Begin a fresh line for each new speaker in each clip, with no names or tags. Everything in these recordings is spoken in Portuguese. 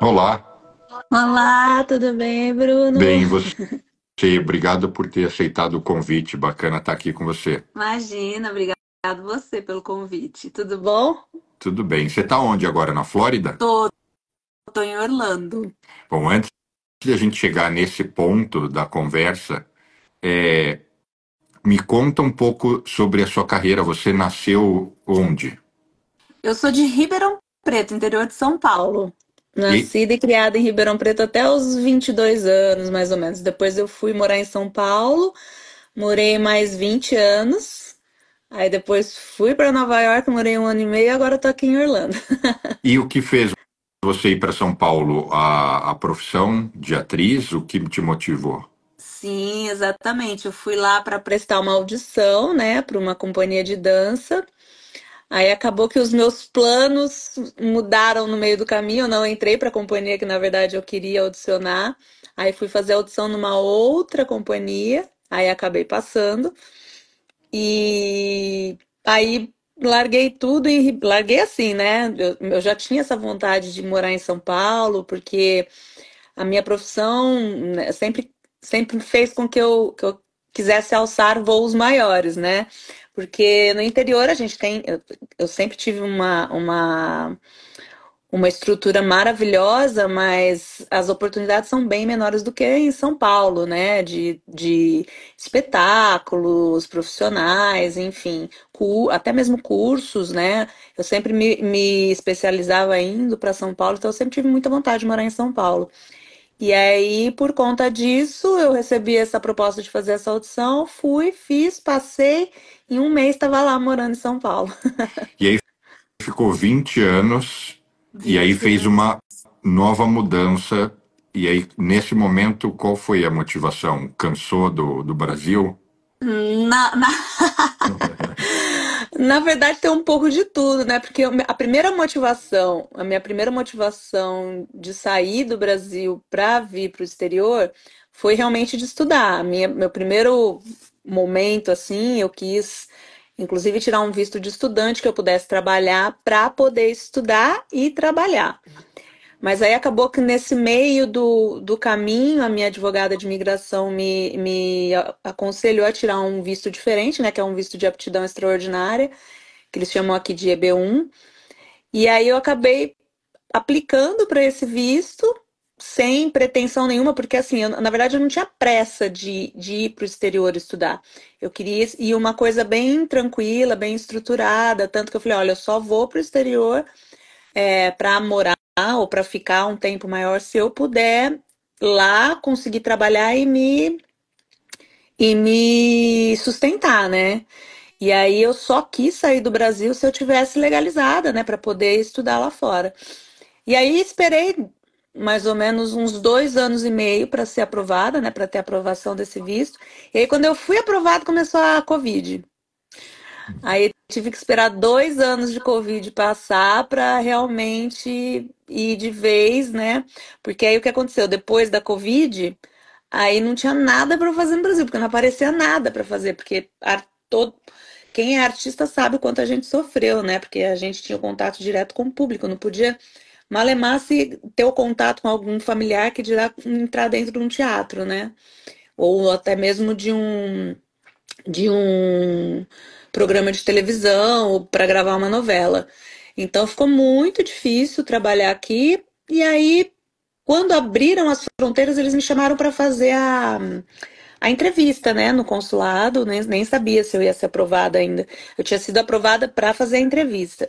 Olá,
Olá, tudo bem, Bruno?
bem, e você? Obrigado por ter aceitado o convite. Bacana estar aqui com você.
Imagina, obrigado você pelo convite. Tudo bom?
Tudo bem. Você está onde agora? Na Flórida?
Tô, tô em Orlando.
Bom, antes de a gente chegar nesse ponto da conversa, é, me conta um pouco sobre a sua carreira. Você nasceu onde?
Eu sou de Ribeirão Preto, interior de São Paulo.
E,
Nascida e criada em Ribeirão Preto até os 22 anos, mais ou menos. Depois eu fui morar em São Paulo, morei mais 20 anos. Aí depois fui para Nova York, morei um ano e meio e agora tô aqui em Orlando.
e o que fez você ir para São Paulo? A profissão de atriz? O que te motivou?
Sim, exatamente. Eu fui lá para prestar uma audição, né, para uma companhia de dança. Aí acabou que os meus planos mudaram no meio do caminho. Eu não entrei para a companhia que na verdade eu queria audicionar. Aí fui fazer audição numa outra companhia. Aí acabei passando. E aí larguei tudo e larguei assim, né? Eu já tinha essa vontade de morar em São Paulo, porque a minha profissão, né, sempre fez com que eu quisesse alçar voos maiores, né? Porque no interior a gente tem. Eu sempre tive uma estrutura maravilhosa, mas as oportunidades são bem menores do que em São Paulo, né? De espetáculos profissionais, enfim, até mesmo cursos, né? Eu sempre me especializava indo para São Paulo, então eu sempre tive muita vontade de morar em São Paulo. E aí, por conta disso, eu recebi essa proposta de fazer essa audição, fui, fiz, passei, em um mês estava lá morando em São Paulo.
E aí ficou 20 anos e aí
20
fez
anos.
uma nova mudança. E aí, nesse momento, qual foi a motivação? Cansou do Brasil?
Na, na... Na verdade, tem um pouco de tudo, né? Porque a minha primeira motivação de sair do Brasil para vir para o exterior foi realmente de estudar. Meu primeiro momento, assim, eu quis, inclusive, tirar um visto de estudante que eu pudesse trabalhar para poder estudar e trabalhar. Mas aí acabou que nesse meio do caminho, a minha advogada de imigração me aconselhou a tirar um visto diferente, né? Que é um visto de aptidão extraordinária, que eles chamam aqui de EB1. E aí eu acabei aplicando para esse visto sem pretensão nenhuma, porque assim, na verdade eu não tinha pressa de ir para o exterior estudar. Eu queria ir uma coisa bem tranquila, bem estruturada, tanto que eu falei, olha, eu só vou para o exterior para morar ou para ficar um tempo maior se eu puder lá conseguir trabalhar e me sustentar, né? E aí eu só quis sair do Brasil se eu tivesse legalizada, né, para poder estudar lá fora. E aí esperei mais ou menos uns 2 anos e meio para ser aprovada, né, para ter aprovação desse visto. E aí quando eu fui aprovada começou a Covid. Aí tive que esperar 2 anos de Covid passar para realmente ir de vez, né? Porque aí o que aconteceu? Depois da Covid, aí não tinha nada para fazer no Brasil, porque não aparecia nada para fazer, porque todo, quem é artista sabe o quanto a gente sofreu, né? Porque a gente tinha o contato direto com o público, não podia malemar se ter o contato com algum familiar que dirá entrar dentro de um teatro, né? Ou até mesmo de um programa de televisão para gravar uma novela. Então ficou muito difícil trabalhar aqui. E aí, quando abriram as fronteiras, eles me chamaram para fazer a entrevista, né, no consulado. Nem sabia se eu ia ser aprovada ainda. Eu tinha sido aprovada para fazer a entrevista.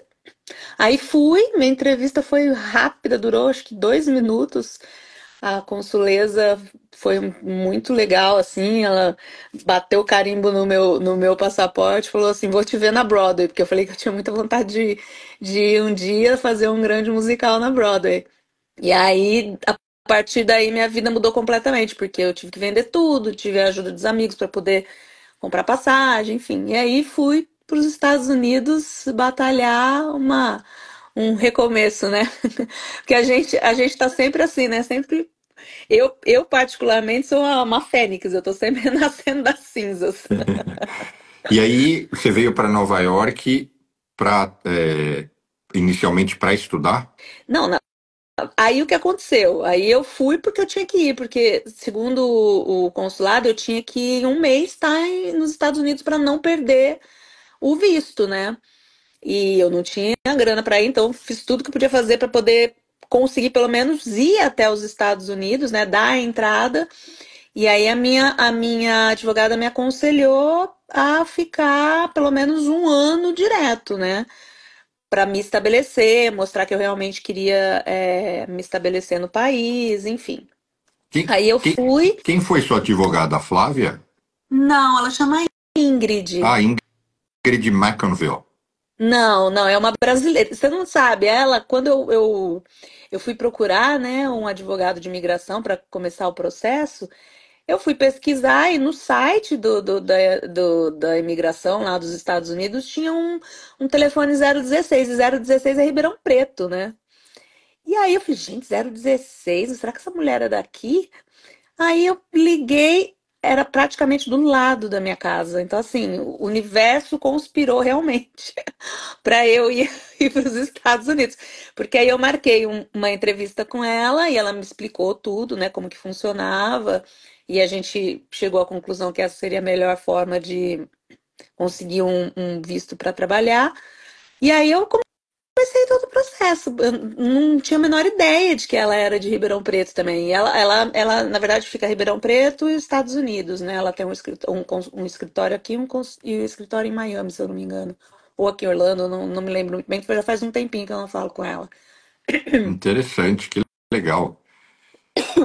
Aí fui, minha entrevista foi rápida, durou acho que 2 minutos. A consuleza foi muito legal, assim, ela bateu o carimbo no meu passaporte, falou assim, vou te ver na Broadway, porque eu falei que eu tinha muita vontade de um dia fazer um grande musical na Broadway. E aí, a partir daí, minha vida mudou completamente, porque eu tive que vender tudo, tive a ajuda dos amigos para poder comprar passagem, enfim. E aí fui para os Estados Unidos batalhar um recomeço, né? Porque a gente tá sempre assim, né? Sempre eu particularmente sou uma fênix, eu tô sempre nascendo das cinzas.
E aí você veio para Nova York para inicialmente para estudar?
Não, Aí o que aconteceu? Aí eu fui porque eu tinha que ir, porque segundo o consulado eu tinha que ir um mês estar nos Estados Unidos para não perder o visto, né? E eu não tinha grana para ir, então fiz tudo que eu podia fazer para poder conseguir pelo menos ir até os Estados Unidos, né? Dar a entrada. E aí a minha advogada me aconselhou a ficar pelo menos um ano direto, né? Para me estabelecer, mostrar que eu realmente queria me estabelecer no país, enfim.
Quem,
Aí eu
quem,
fui.
quem foi sua advogada, Flávia?
Não, ela chama Ingrid.
Ah, Ingrid McConville.
Não, não, é uma brasileira. Você não sabe, ela, quando eu fui procurar, né, um advogado de imigração para começar o processo, eu fui pesquisar e no site da imigração lá dos Estados Unidos tinha um telefone 016, e 016 é Ribeirão Preto, né? E aí eu falei, gente, 016, será que essa mulher é daqui? Aí eu liguei, era praticamente do lado da minha casa. Então, assim, o universo conspirou realmente para eu ir, ir para os Estados Unidos. Porque aí eu marquei uma entrevista com ela e ela me explicou tudo, né, como que funcionava. E a gente chegou à conclusão que essa seria a melhor forma de conseguir um visto para trabalhar. E aí eu comecei todo o processo. Eu não tinha a menor ideia de que ela era de Ribeirão Preto também. E ela, na verdade, fica em Ribeirão Preto e Estados Unidos, né? Ela tem um escritório aqui e um escritório em Miami, se eu não me engano. Ou aqui em Orlando, eu não me lembro muito bem, que já faz um tempinho que eu não falo com ela.
Interessante, que legal.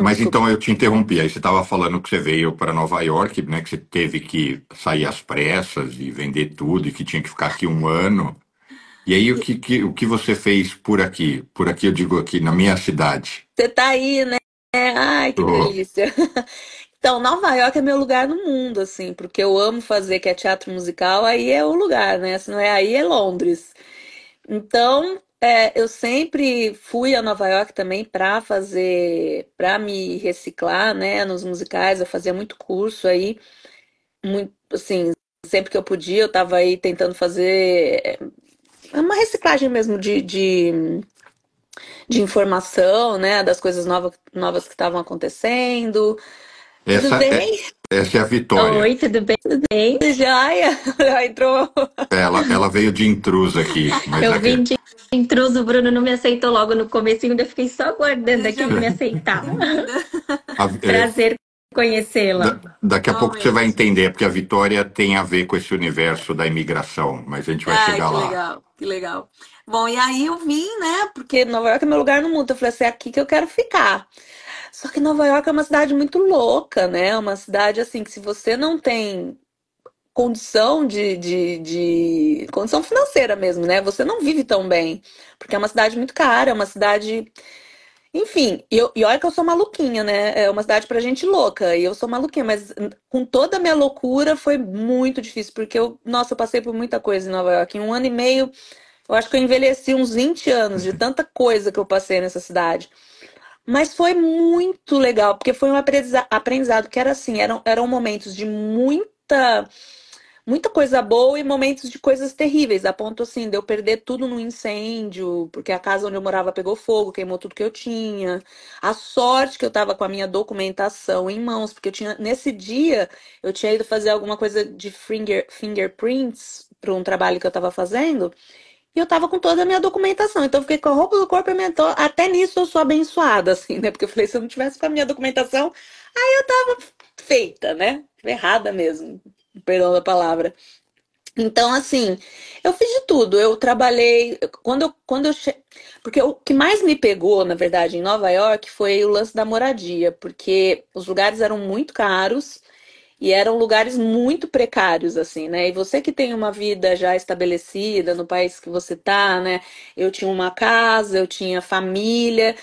Mas
Desculpa.
então eu te interrompi. Aí você estava falando que você veio para Nova York, né? Que você teve que sair às pressas e vender tudo e que tinha que ficar aqui um ano. E aí o que você fez por aqui? Por aqui eu digo aqui na minha cidade.
Você tá aí, né? Ai, que
Oh,
delícia. Então, Nova York é meu lugar no mundo, assim, porque eu amo fazer, que é teatro musical, aí é o lugar, né? Se não é aí, é Londres. Então, eu sempre fui a Nova York também para fazer, para me reciclar, né, nos musicais. Eu fazia muito curso aí, muito, assim, sempre que eu podia, eu estava aí tentando fazer uma reciclagem mesmo de informação, né, das coisas novas que estavam acontecendo. Tudo
essa é,
bem?
essa é a Vitória.
Oi, tudo bem? Tudo bem?
Joia? Já entrou.
Ela veio de intrusa aqui, mas
Eu
aqui.
vim de intruso, o Bruno não me aceitou logo no comecinho, eu fiquei só aguardando aqui
Seja
ele me aceitar.
bem-vinda.
Prazer conhecê-la.
Daqui a pouco você vai
Igualmente.
entender, porque a Vitória tem a ver com esse universo da imigração, mas a gente vai
Ai,
chegar
que
lá.
legal, que legal. Bom, e aí eu vim, né? Porque Nova York é meu lugar no mundo. Eu falei assim, é aqui que eu quero ficar. Só que Nova York é uma cidade muito louca, né? É uma cidade assim que se você não tem condição de condição financeira mesmo, né? Você não vive tão bem. Porque é uma cidade muito cara, é uma cidade. Enfim, e olha que eu sou maluquinha, né? É uma cidade pra gente louca, e eu sou maluquinha, mas com toda a minha loucura foi muito difícil, porque nossa, eu passei por muita coisa em Nova York. Em um ano e meio, eu acho que eu envelheci uns 20 anos de tanta coisa que eu passei nessa cidade. Mas foi muito legal, porque foi um aprendizado que era assim, eram momentos de muita coisa boa e momentos de coisas terríveis, a ponto assim de eu perder tudo no incêndio, porque a casa onde eu morava pegou fogo, queimou tudo que eu tinha. A sorte que eu tava com a minha documentação em mãos, porque eu tinha nesse dia eu tinha ido fazer alguma coisa de fingerprints para um trabalho que eu tava fazendo. E eu tava com toda a minha documentação, então eu fiquei com a roupa do corpo e até nisso eu sou abençoada, assim, né? Porque eu falei, se eu não tivesse com a minha documentação, aí eu tava feita, né? Errada mesmo, perdão da palavra. Então, assim, eu fiz de tudo. Eu trabalhei. Porque o que mais me pegou, na verdade, em Nova York foi o lance da moradia, porque os lugares eram muito caros e eram lugares muito precários, assim, né? E você que tem uma vida já estabelecida no país que você tá, né? Eu tinha uma casa, eu tinha família.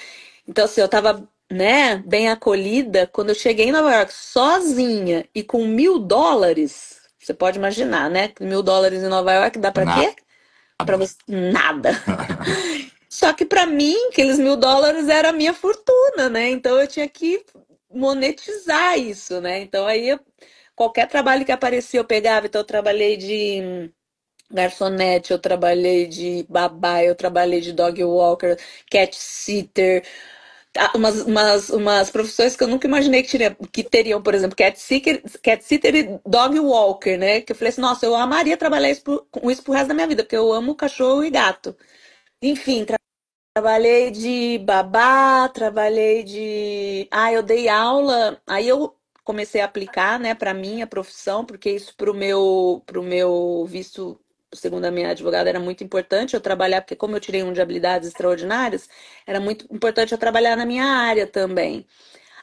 Então, assim, eu tava, né, bem acolhida. Quando eu cheguei em Nova York sozinha e com US$ 1.000, você pode imaginar, né? US$ 1.000 em Nova York dá pra
Nada.
quê? Pra você nada. Só que pra mim, aqueles US$ 1.000 era a minha fortuna, né? Então eu tinha que monetizar isso, né? Então aí qualquer trabalho que aparecia eu pegava. Então eu trabalhei garçonete, eu trabalhei de babá, eu trabalhei de dog walker, cat sitter, umas profissões que eu nunca imaginei que teriam, por exemplo, cat sitter e dog walker, né? Que eu falei assim, nossa, eu amaria trabalhar com isso pro resto da minha vida, porque eu amo cachorro e gato. Enfim, trabalhei de babá, trabalhei de. Ah, eu dei aula, aí eu comecei a aplicar, né, para minha profissão, porque isso pro meu visto, segundo a minha advogada, era muito importante eu trabalhar, porque como eu tirei um de habilidades extraordinárias, era muito importante eu trabalhar na minha área também.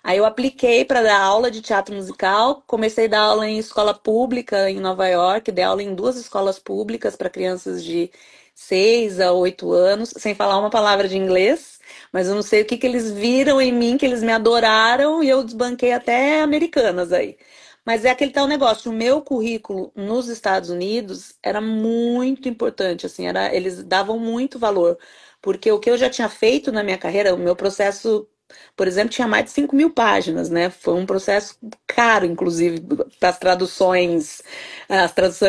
Aí eu apliquei para dar aula de teatro musical, comecei a dar aula em escola pública em Nova York, dei aula em duas escolas públicas para crianças de 6 a 8 anos, sem falar uma palavra de inglês, mas eu não sei o que que eles viram em mim, que eles me adoraram e eu desbanquei até americanas aí. Mas é aquele tal negócio, o meu currículo nos Estados Unidos era muito importante, assim, eles davam muito valor, porque o que eu já tinha feito na minha carreira, o meu processo, por exemplo, tinha mais de 5.000 páginas, né? Foi um processo caro, inclusive, para as traduções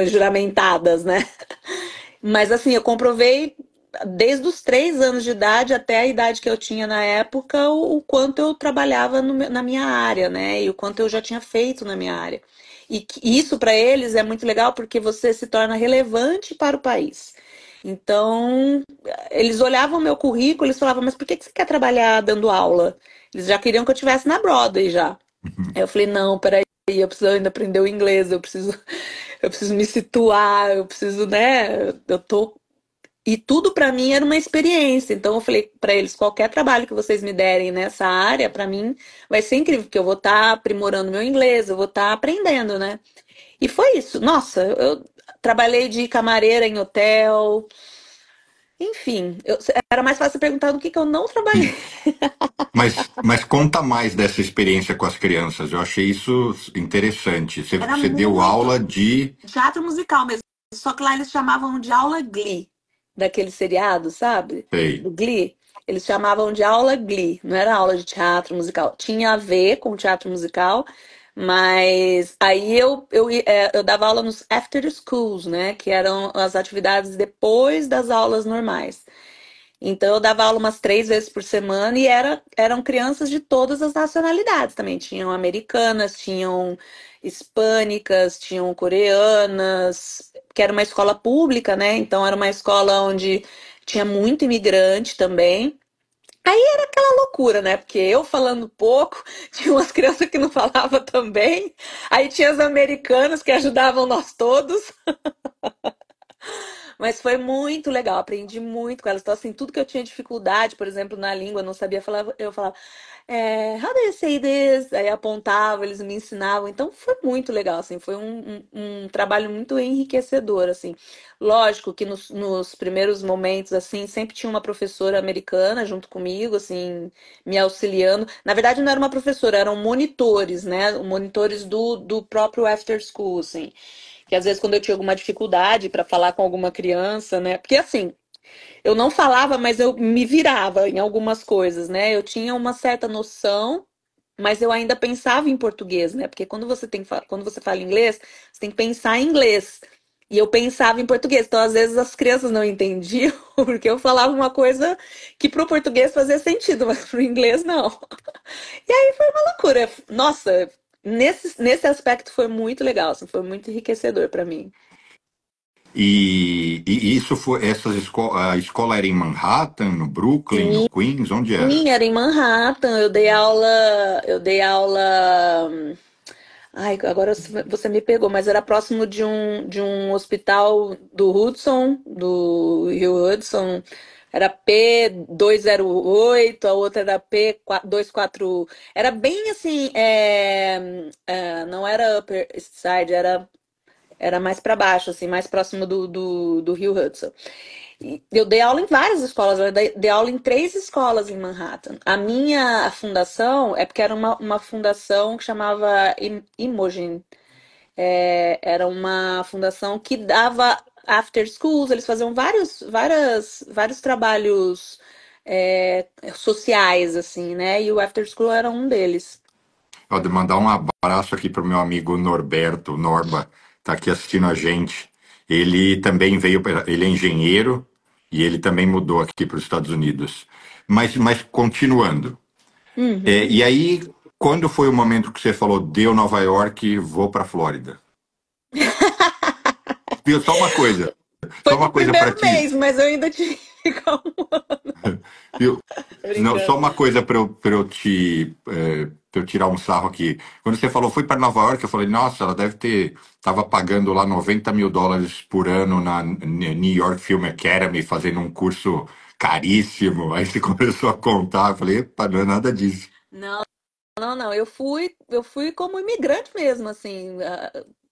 juramentadas, né? Mas assim, eu comprovei desde os 3 anos de idade até a idade que eu tinha na época, o quanto eu trabalhava na minha área, né? E o quanto eu já tinha feito na minha área. E isso para eles é muito legal porque você se torna relevante para o país. Então, eles olhavam meu currículo, eles falavam, mas por que você quer trabalhar dando aula? Eles já queriam que eu estivesse na Broadway já. Aí eu falei, não, peraí, eu preciso ainda aprender o inglês, eu preciso me situar, eu preciso, né? Eu tô. E tudo para mim era uma experiência. Então eu falei para eles, qualquer trabalho que vocês me derem nessa área, para mim vai ser incrível, porque eu vou estar aprimorando meu inglês, eu vou estar aprendendo, né? E foi isso. Nossa, eu trabalhei de camareira em hotel. Enfim, era mais fácil perguntar do que eu não trabalhei.
Mas conta mais dessa experiência com as crianças. Eu achei isso interessante. Você,
Era
você deu
muito
aula de.
teatro musical mesmo. Só que lá eles chamavam de aula Glee, daquele seriado, sabe?
Sei.
Do Glee. Eles chamavam de aula Glee, não era aula de teatro musical. Tinha a ver com teatro musical, mas aí eu dava aula nos after schools, né? Que eram as atividades depois das aulas normais. Então eu dava aula umas 3 vezes por semana e eram crianças de todas as nacionalidades também. Tinham americanas, tinham hispânicas, tinham coreanas, que era uma escola pública, né? Então era uma escola onde tinha muito imigrante também. Aí era aquela loucura, né? Porque eu falando pouco, tinha umas crianças que não falavam também. Aí tinha as americanas que ajudavam nós todos. Mas foi muito legal, aprendi muito com elas. Então, assim, tudo que eu tinha dificuldade, por exemplo, na língua, eu não sabia falar, eu falava, how do you say this? Aí apontava, eles me ensinavam. Então, foi muito legal, assim, foi um trabalho muito enriquecedor, assim. Lógico que nos primeiros momentos, assim, sempre tinha uma professora americana junto comigo, assim, me auxiliando. Na verdade, não era uma professora, eram monitores, né? Monitores do próprio after school, assim. Que às vezes quando eu tinha alguma dificuldade para falar com alguma criança, né? Porque assim, eu não falava, mas eu me virava em algumas coisas, né? Eu tinha uma certa noção, mas eu ainda pensava em português, né? Porque quando você fala inglês, você tem que pensar em inglês. E eu pensava em português. Então, às vezes, as crianças não entendiam, porque eu falava uma coisa que para o português fazia sentido, mas para o inglês não. E aí foi uma loucura. Nossa, nesse aspecto foi muito legal, assim, foi muito enriquecedor para mim.
E isso foi. A escola era em Manhattan, no Brooklyn, no
Sim,
Queens? Onde era?
sim, era em Manhattan. Eu dei aula. Ai, agora você me pegou, mas era próximo de um hospital do Hudson, do Rio Hudson. Era P208, a outra era P241. Era bem assim, não era Upper East Side, era mais para baixo, assim, mais próximo do Rio Hudson. E eu dei aula em várias escolas, eu dei aula em 3 escolas em Manhattan. A minha fundação é porque era uma fundação que chamava Imogen. Era uma fundação que dava after schools, eles faziam vários trabalhos sociais, assim, né? E o after school era um deles.
Pode mandar um abraço aqui para o meu amigo Norberto, Norba, está aqui assistindo a gente. Ele também veio, ele é engenheiro e ele também mudou aqui para os Estados Unidos. Mas continuando.
Uhum.
E aí, quando foi o momento que você falou, deu Nova York, vou para Flórida? Viu?
Foi
Só
no
uma coisa para
primeiro
ti.
mês, mas eu ainda tive que ficar
Viu?
Tô
Não, só
brincando.
uma coisa pra eu tirar um sarro aqui. Quando você falou foi para Nova York, eu falei, nossa, ela deve ter, tava pagando lá US$ 90 mil por ano na New York Film Academy, fazendo um curso caríssimo. Aí você começou a contar, eu falei, epa, não é nada disso.
Não, não, não. Eu fui como imigrante mesmo, assim,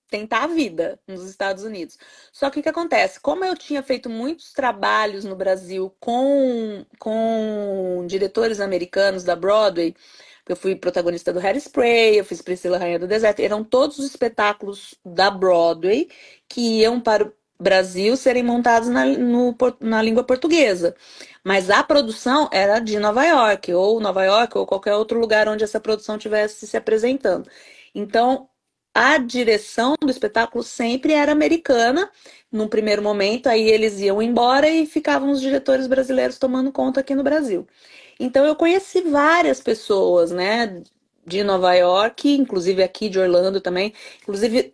tentar a vida nos Estados Unidos. Só que o que acontece? Como eu tinha feito muitos trabalhos no Brasil com diretores americanos da Broadway, eu fui protagonista do Hairspray, eu fiz Priscila Rainha do Deserto, eram todos os espetáculos da Broadway que iam para o Brasil serem montados na língua portuguesa. Mas a produção era de Nova York, ou qualquer outro lugar onde essa produção tivesse se apresentando. Então, a direção do espetáculo sempre era americana. Num primeiro momento, aí eles iam embora e ficavam os diretores brasileiros tomando conta aqui no Brasil. Então, eu conheci várias pessoas, né, de Nova York, inclusive aqui de Orlando também. Inclusive,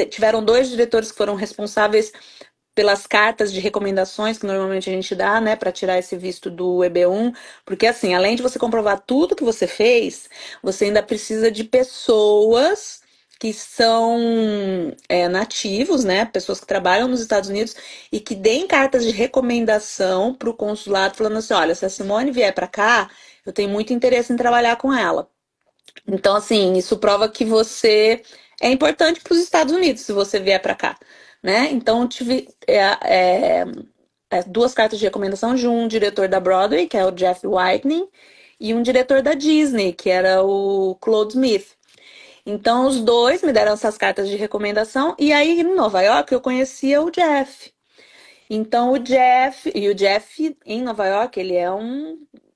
tiveram dois diretores que foram responsáveis pelas cartas de recomendações que normalmente a gente dá, né, para tirar esse visto do EB1, porque assim, além de você comprovar tudo que você fez, você ainda precisa de pessoas que são nativos, né, pessoas que trabalham nos Estados Unidos e que deem cartas de recomendação para o consulado, falando assim, olha, se a Simone vier para cá, eu tenho muito interesse em trabalhar com ela. Então, assim, isso prova que você é importante para os Estados Unidos se você vier para cá, né? Então, eu tive duas cartas de recomendação de um diretor da Broadway, que é o Jeff Whitney, e um diretor da Disney, que era o Claude Smith. Então, os dois me deram essas cartas de recomendação, e aí em Nova York eu conhecia o Jeff. Então, o Jeff em Nova York, ele é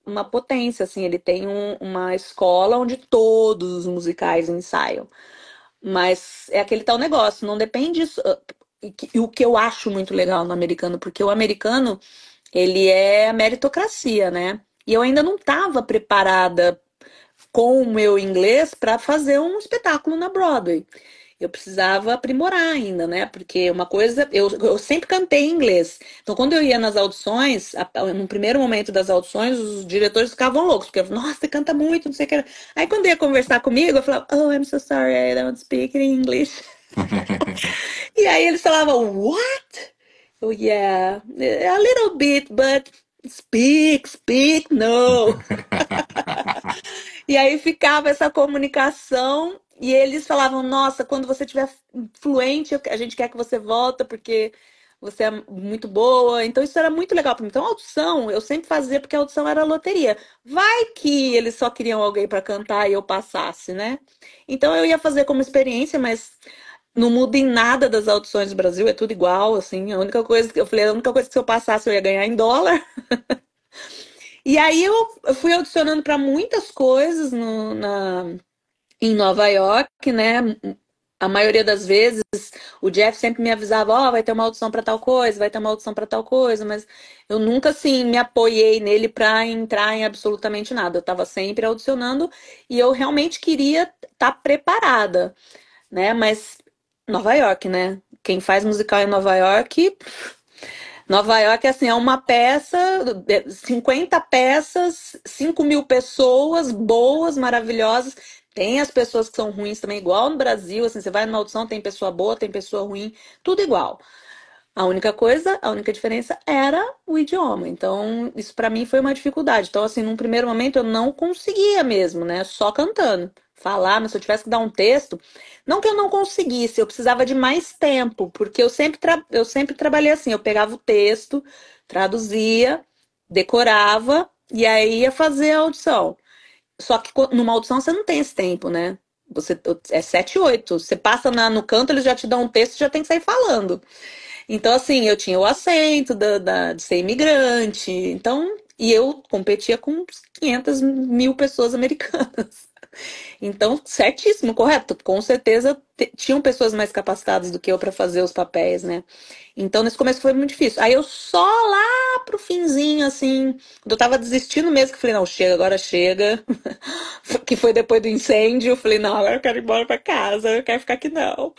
uma potência, assim, ele tem uma escola onde todos os musicais ensaiam. Mas é aquele tal negócio, não depende disso. E o que eu acho muito legal no americano, porque o americano, ele é meritocracia, né? E eu ainda não estava preparada com o meu inglês para fazer um espetáculo na Broadway. Eu precisava aprimorar ainda, né? Porque uma coisa, eu sempre cantei em inglês. Então, quando eu ia nas audições, no primeiro momento das audições, os diretores ficavam loucos, porque eu falava, nossa, você canta muito, não sei o que. Aí, quando ia conversar comigo, eu falava, oh, I'm so sorry, I don't speak in English. E aí eles falavam, what? Oh, yeah, a little bit, but speak, no. E aí ficava essa comunicação e eles falavam: Nossa, quando você estiver fluente, a gente quer que você volta porque você é muito boa. Então isso era muito legal para mim. Então a audição eu sempre fazia porque a audição era loteria. Vai que eles só queriam alguém para cantar e eu passasse, né? Então eu ia fazer como experiência, mas não muda em nada das audições do Brasil, é tudo igual, assim. A única coisa que eu falei, a única coisa que se eu passasse eu ia ganhar em dólar. E aí eu fui audicionando para muitas coisas em Nova York, né? A maioria das vezes o Jeff sempre me avisava, ó, vai ter uma audição para tal coisa, vai ter uma audição para tal coisa, mas eu nunca assim me apoiei nele para entrar em absolutamente nada. Eu estava sempre audicionando e eu realmente queria estar preparada, né? Mas Nova York, né? Quem faz musical em Nova York, assim, é uma peça, 50 peças, 5.000 pessoas boas, maravilhosas. Tem as pessoas que são ruins também, igual no Brasil, assim, você vai numa audição, tem pessoa boa, tem pessoa ruim, tudo igual. A única coisa, a única diferença era o idioma. Então, isso pra mim foi uma dificuldade. Então, assim, num primeiro momento eu não conseguia mesmo, né? Só cantando. Falar, mas se eu tivesse que dar um texto, não que eu não conseguisse, eu precisava de mais tempo, porque eu sempre trabalhei assim, eu pegava o texto, traduzia, decorava e aí ia fazer a audição. Só que numa audição você não tem esse tempo, né? É 7, 8. Você passa no canto, eles já te dão um texto e já tem que sair falando. Então, assim, eu tinha o acento de ser imigrante. Então, e eu competia com 500 mil pessoas americanas. Então, certíssimo, correto. Com certeza tinham pessoas mais capacitadas do que eu para fazer os papéis, né? Então, nesse começo foi muito difícil. Aí eu só lá pro finzinho, assim, quando eu tava desistindo mesmo, que eu falei, não, chega, agora chega. Que foi depois do incêndio, eu falei, não, agora eu quero ir embora pra casa, eu quero ficar aqui não.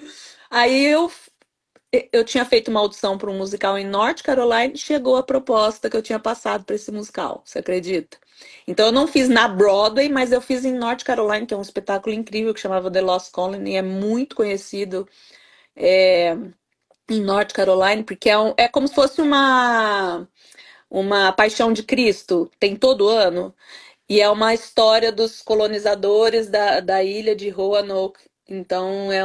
Aí eu tinha feito uma audição para um musical em North Carolina e chegou a proposta que eu tinha passado para esse musical, você acredita? Então eu não fiz na Broadway, mas eu fiz em North Carolina, que é um espetáculo incrível que chamava The Lost Colony, e é muito conhecido em North Carolina, porque é como se fosse uma Paixão de Cristo, tem todo ano. E é uma história dos colonizadores da ilha de Roanoke. Então, é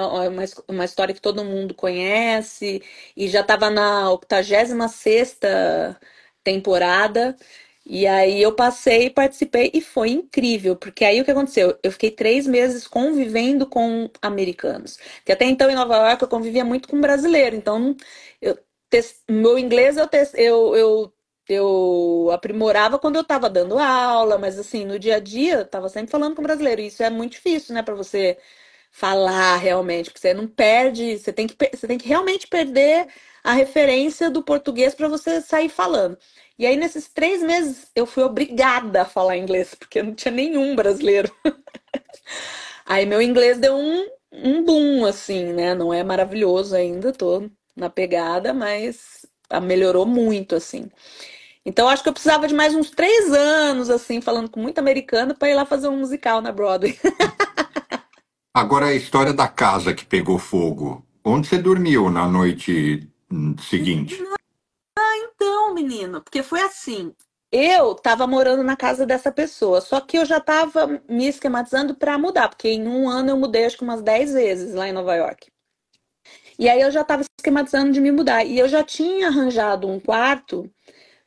uma história que todo mundo conhece e já estava na 86ª temporada. E aí eu passei, participei e foi incrível, porque aí o que aconteceu? Eu fiquei 3 meses convivendo com americanos. Que até então em Nova York eu convivia muito com brasileiro. Então, eu, meu inglês eu aprimorava quando eu estava dando aula, mas assim, no dia a dia, eu estava sempre falando com brasileiro. E isso é muito difícil, né, para você falar realmente, porque você não perde, você tem que realmente perder a referência do português para você sair falando. E aí, nesses 3 meses, eu fui obrigada a falar inglês, porque não tinha nenhum brasileiro. Aí, meu inglês deu um boom, assim, né? Não é maravilhoso ainda, tô na pegada, mas melhorou muito, assim. Então, acho que eu precisava de mais uns 3 anos, assim, falando com muito americano, para ir lá fazer um musical na Broadway.
Agora a história da casa que pegou fogo. Onde você dormiu na noite seguinte?
Então, menino, porque foi assim. Eu tava morando na casa dessa pessoa, só que eu já tava me esquematizando para mudar, porque em um ano eu mudei acho que umas 10 vezes lá em Nova York. E aí eu já tava esquematizando de me mudar. E eu já tinha arranjado um quarto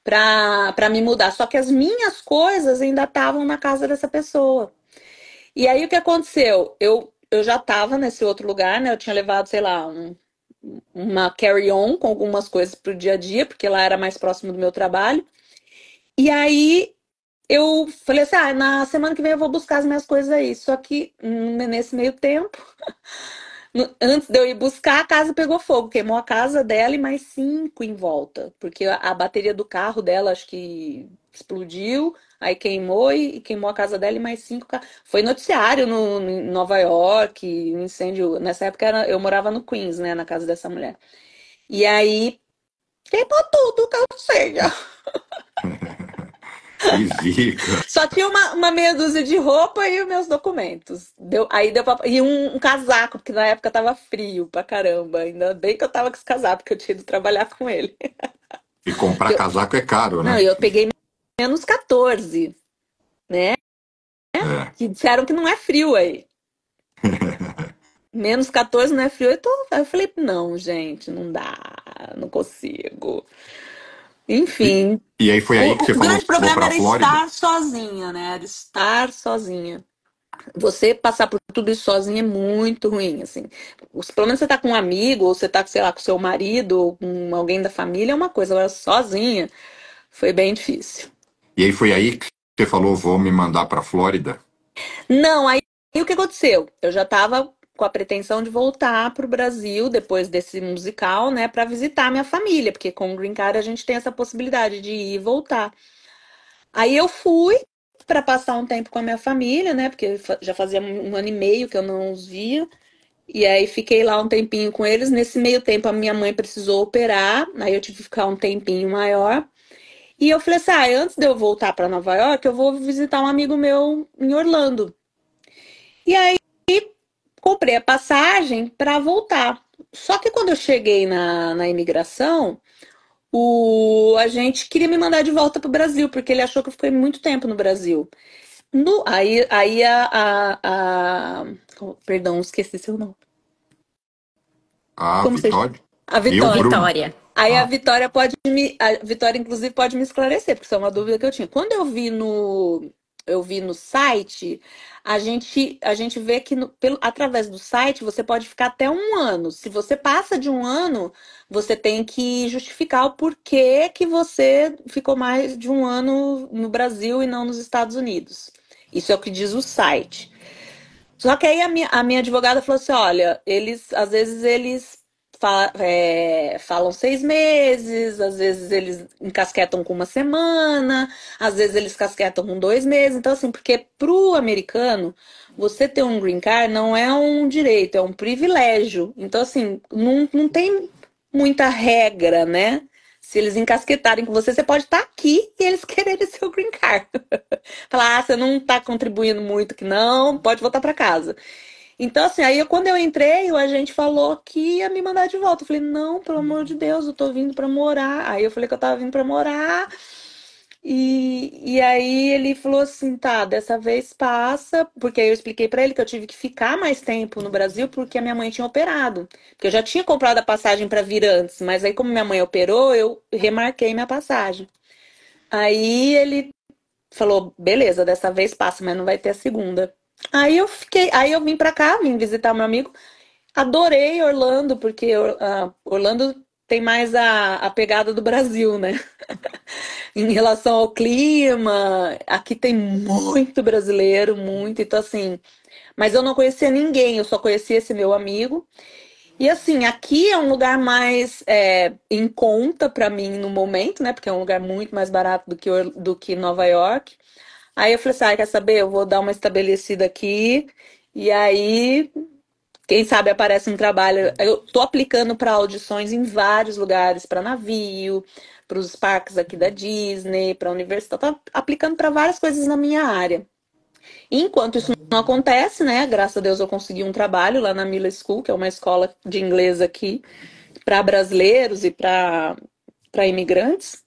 para me mudar, só que as minhas coisas ainda estavam na casa dessa pessoa. E aí o que aconteceu? Eu já estava nesse outro lugar, né? Eu tinha levado, sei lá, uma carry-on com algumas coisas pro dia a dia, porque lá era mais próximo do meu trabalho. E aí eu falei assim: ah, na semana que vem eu vou buscar as minhas coisas aí. Só que nesse meio tempo, antes de eu ir buscar, a casa pegou fogo, queimou a casa dela e mais 5 em volta, porque a bateria do carro dela acho que explodiu, aí queimou e queimou a casa dela e mais 5. Foi noticiário no, em Nova York, um incêndio. Nessa época eu morava no Queens, né, na casa dessa mulher. E aí queimou tudo, que eu sei.
Que zica.
Só tinha uma meia dúzia de roupa e os meus documentos. Aí deu pra, e um casaco, porque na época tava frio pra caramba. Ainda bem que eu tava com esse casaco, porque eu tinha ido trabalhar com ele.
E comprar
Eu,
casaco é caro,
não,
né?
eu peguei -14, né?
É.
Que disseram que não é frio aí. -14 não é frio. Aí eu falei, não, gente, não dá, não consigo.
E,
Enfim,
e aí foi aí que
o
você falou,
grande
vou
problema
para a
era
Flórida?
estar sozinha, né? Era estar sozinha. Você passar por tudo isso sozinho é muito ruim, assim. Pelo menos você tá com um amigo, ou você tá, sei lá, com seu marido, ou com alguém da família, é uma coisa. Agora, sozinha, foi bem difícil.
E aí foi aí que você falou, vou me mandar para a Flórida?
Não, aí o que aconteceu? Eu já tava com a pretensão de voltar pro Brasil depois desse musical, né, para visitar minha família, porque com o Green Card a gente tem essa possibilidade de ir e voltar. Aí eu fui para passar um tempo com a minha família, né, porque já fazia um ano e meio que eu não os via. E aí fiquei lá um tempinho com eles. Nesse meio tempo a minha mãe precisou operar, aí eu tive que ficar um tempinho maior. E eu falei assim: ah, antes de eu voltar para Nova York, eu vou visitar um amigo meu em Orlando. E aí comprei a passagem para voltar. Só que quando eu cheguei na imigração, o agente queria me mandar de volta para o Brasil, porque ele achou que eu fiquei muito tempo no Brasil. Aí perdão, esqueci seu nome.
Ah,
Como você.
Vitória?
A
Eu,
Vitória.
Bruno?
Vitória.
Aí
Ah,
a Vitória inclusive pode me esclarecer, porque isso é uma dúvida que eu tinha. Quando eu vi no site, a gente vê que através do site você pode ficar até um ano. Se você passa de um ano, você tem que justificar o porquê que você ficou mais de um ano no Brasil e não nos Estados Unidos. Isso é o que diz o site. Só que aí a minha advogada falou assim, olha, às vezes eles falam 6 meses, às vezes eles encasquetam com uma semana, às vezes eles casquetam com 2 meses. Então, assim, porque pro americano, você ter um green card não é um direito, é um privilégio. Então, assim, não tem muita regra, né? Se eles encasquetarem com você, você pode estar aqui e eles quererem seu green card. Falar, você não está contribuindo muito, que não, pode voltar para casa. Então, assim, aí quando eu entrei, o agente falou que ia me mandar de volta. Eu falei, não, pelo amor de Deus, eu tô vindo para morar. Aí eu falei que eu tava vindo para morar. E aí ele falou assim, tá, dessa vez passa, porque aí eu expliquei para ele que eu tive que ficar mais tempo no Brasil porque a minha mãe tinha operado. Porque eu já tinha comprado a passagem para vir antes, mas aí como minha mãe operou, eu remarquei minha passagem. Aí ele falou, beleza, dessa vez passa, mas não vai ter a segunda. Aí eu vim pra cá, vim visitar meu amigo. Adorei Orlando, porque Orlando tem mais a pegada do Brasil, né? Em relação ao clima, aqui tem muito brasileiro, muito. Então, assim, mas eu não conhecia ninguém, eu só conhecia esse meu amigo. E assim, aqui é um lugar mais em conta pra mim no momento, né? Porque é um lugar muito mais barato do que Nova York. Aí eu falei assim, quer saber? Eu vou dar uma estabelecida aqui. E aí, quem sabe aparece um trabalho. Eu tô aplicando para audições em vários lugares, para navio, para os parques aqui da Disney, para a universidade. Tô aplicando para várias coisas na minha área. Enquanto isso não acontece, né? Graças a Deus eu consegui um trabalho lá na Miller School, que é uma escola de inglês aqui para brasileiros e para imigrantes.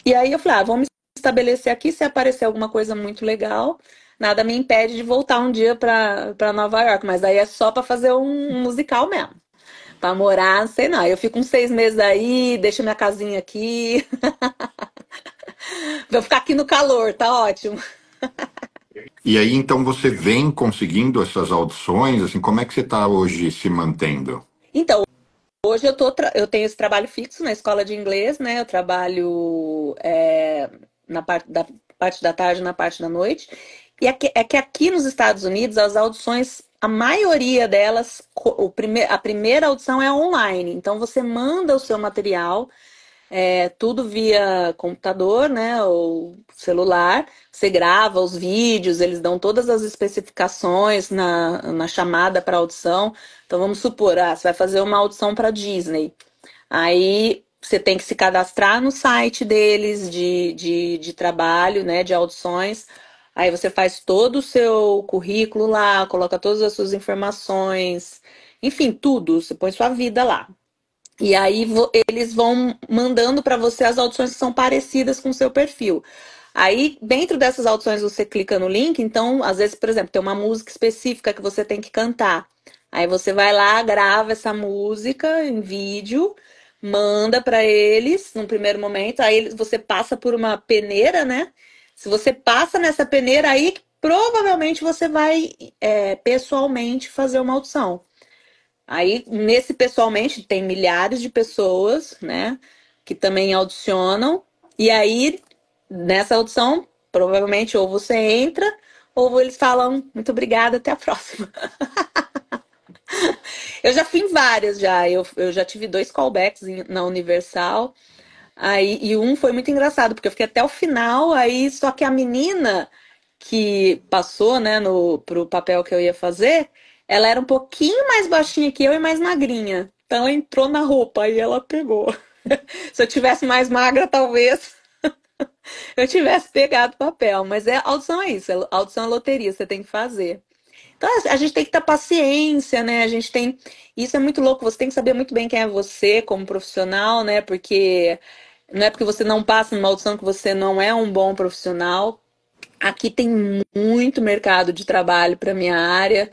E aí eu falei, vamos estabelecer aqui, se aparecer alguma coisa muito legal, nada me impede de voltar um dia para Nova York, mas daí é só para fazer um musical mesmo. Para morar, sei não. Eu fico uns 6 meses aí, deixo minha casinha aqui. Vou ficar aqui no calor, tá ótimo.
E aí, então, você vem conseguindo essas audições, assim, como é que você está hoje se mantendo?
Então, hoje eu tenho esse trabalho fixo na escola de inglês, né? Eu trabalho na parte da tarde e na parte da noite. E é que aqui nos Estados Unidos, as audições, a maioria delas, a primeira audição é online. Então, você manda o seu material, tudo via computador, né? Ou celular. Você grava os vídeos, eles dão todas as especificações na chamada para audição. Então, vamos supor, você vai fazer uma audição para Disney. Aí você tem que se cadastrar no site deles de trabalho, né, de audições. Aí você faz todo o seu currículo lá, coloca todas as suas informações, enfim, tudo. Você põe sua vida lá. E aí eles vão mandando para você as audições que são parecidas com o seu perfil. Aí, dentro dessas audições, você clica no link. Então, às vezes, por exemplo, tem uma música específica que você tem que cantar. Aí você vai lá, grava essa música em vídeo, manda para eles num primeiro momento. Aí você passa por uma peneira, né? Se você passa nessa peneira, aí provavelmente você vai pessoalmente fazer uma audição. Aí, nesse pessoalmente, tem milhares de pessoas, né, que também audicionam. E aí, nessa audição, provavelmente ou você entra, ou eles falam, muito obrigada, até a próxima. Eu já fui em várias já. Eu já tive 2 callbacks na Universal. Aí, e um foi muito engraçado, porque eu fiquei até o final, aí só que a menina que passou, né, pro papel que eu ia fazer, ela era um pouquinho mais baixinha que eu e mais magrinha. Então ela entrou na roupa e ela pegou. Se eu tivesse mais magra, talvez eu tivesse pegado o papel. Mas audição é isso, audição é loteria, você tem que fazer. Então a gente tem que ter paciência, né? A gente tem. Isso é muito louco, você tem que saber muito bem quem é você como profissional, né? Porque não é porque você não passa numa audição que você não é um bom profissional. Aqui tem muito mercado de trabalho para minha área,